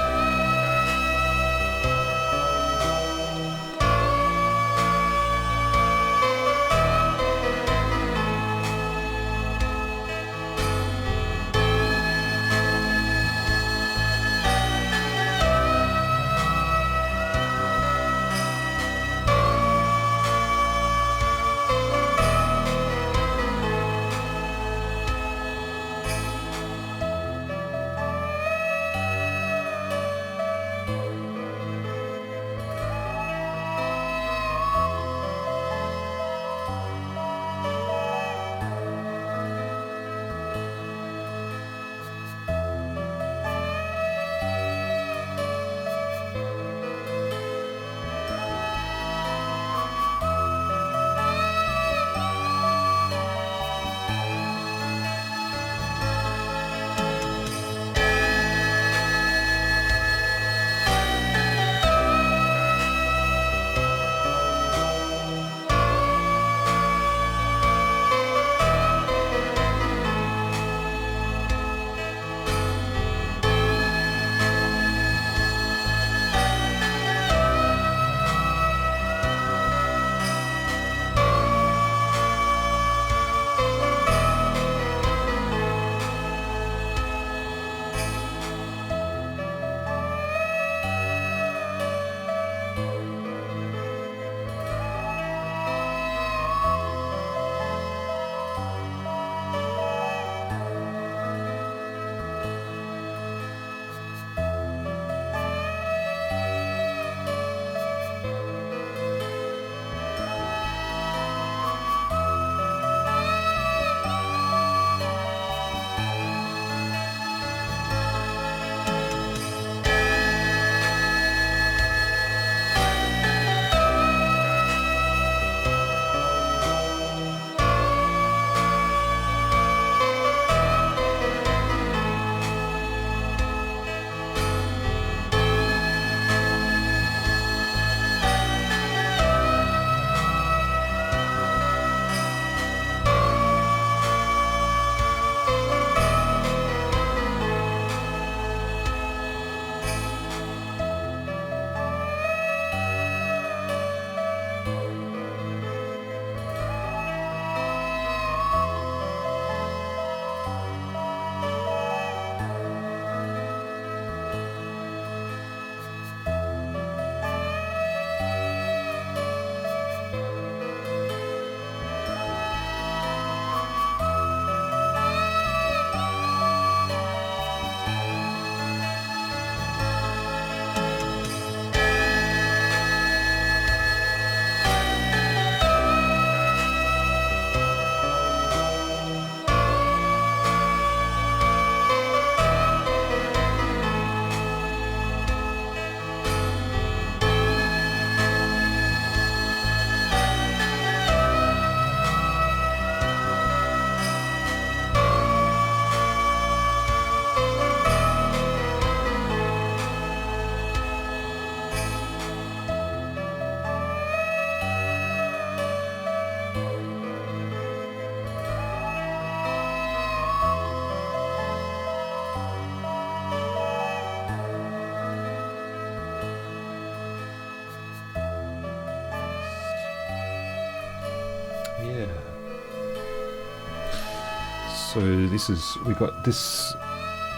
So this is, we got this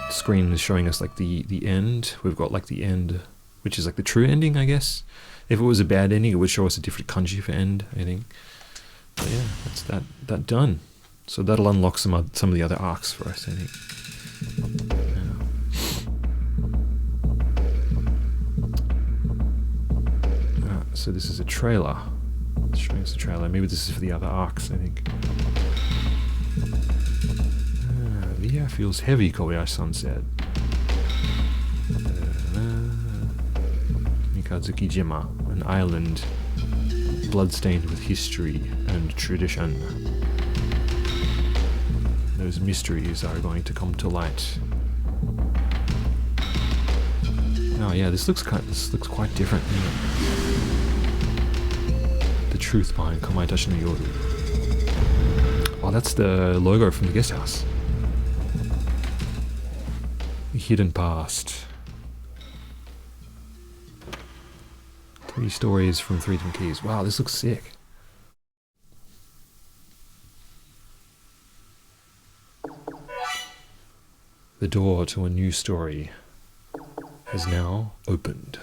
screen is showing us like the end. We've got like the end, which is like the true ending, I guess. If it was a bad ending, it would show us a different kanji for end, I think. But yeah, that's that done. So that'll unlock some of the other arcs for us, I think. Yeah. So this is a trailer. It's showing us the trailer. Maybe this is for the other arcs, I think. The air feels heavy, Kobayashi-san said. Kangokujima, an island bloodstained with history and tradition. Those mysteries are going to come to light. Oh yeah, this looks quite different. The truth behind Kamaitachi no Yoru. Oh, that's the logo from the guest house. The hidden past. 3 stories from 3 different keys. Wow, this looks sick. The door to a new story has now opened.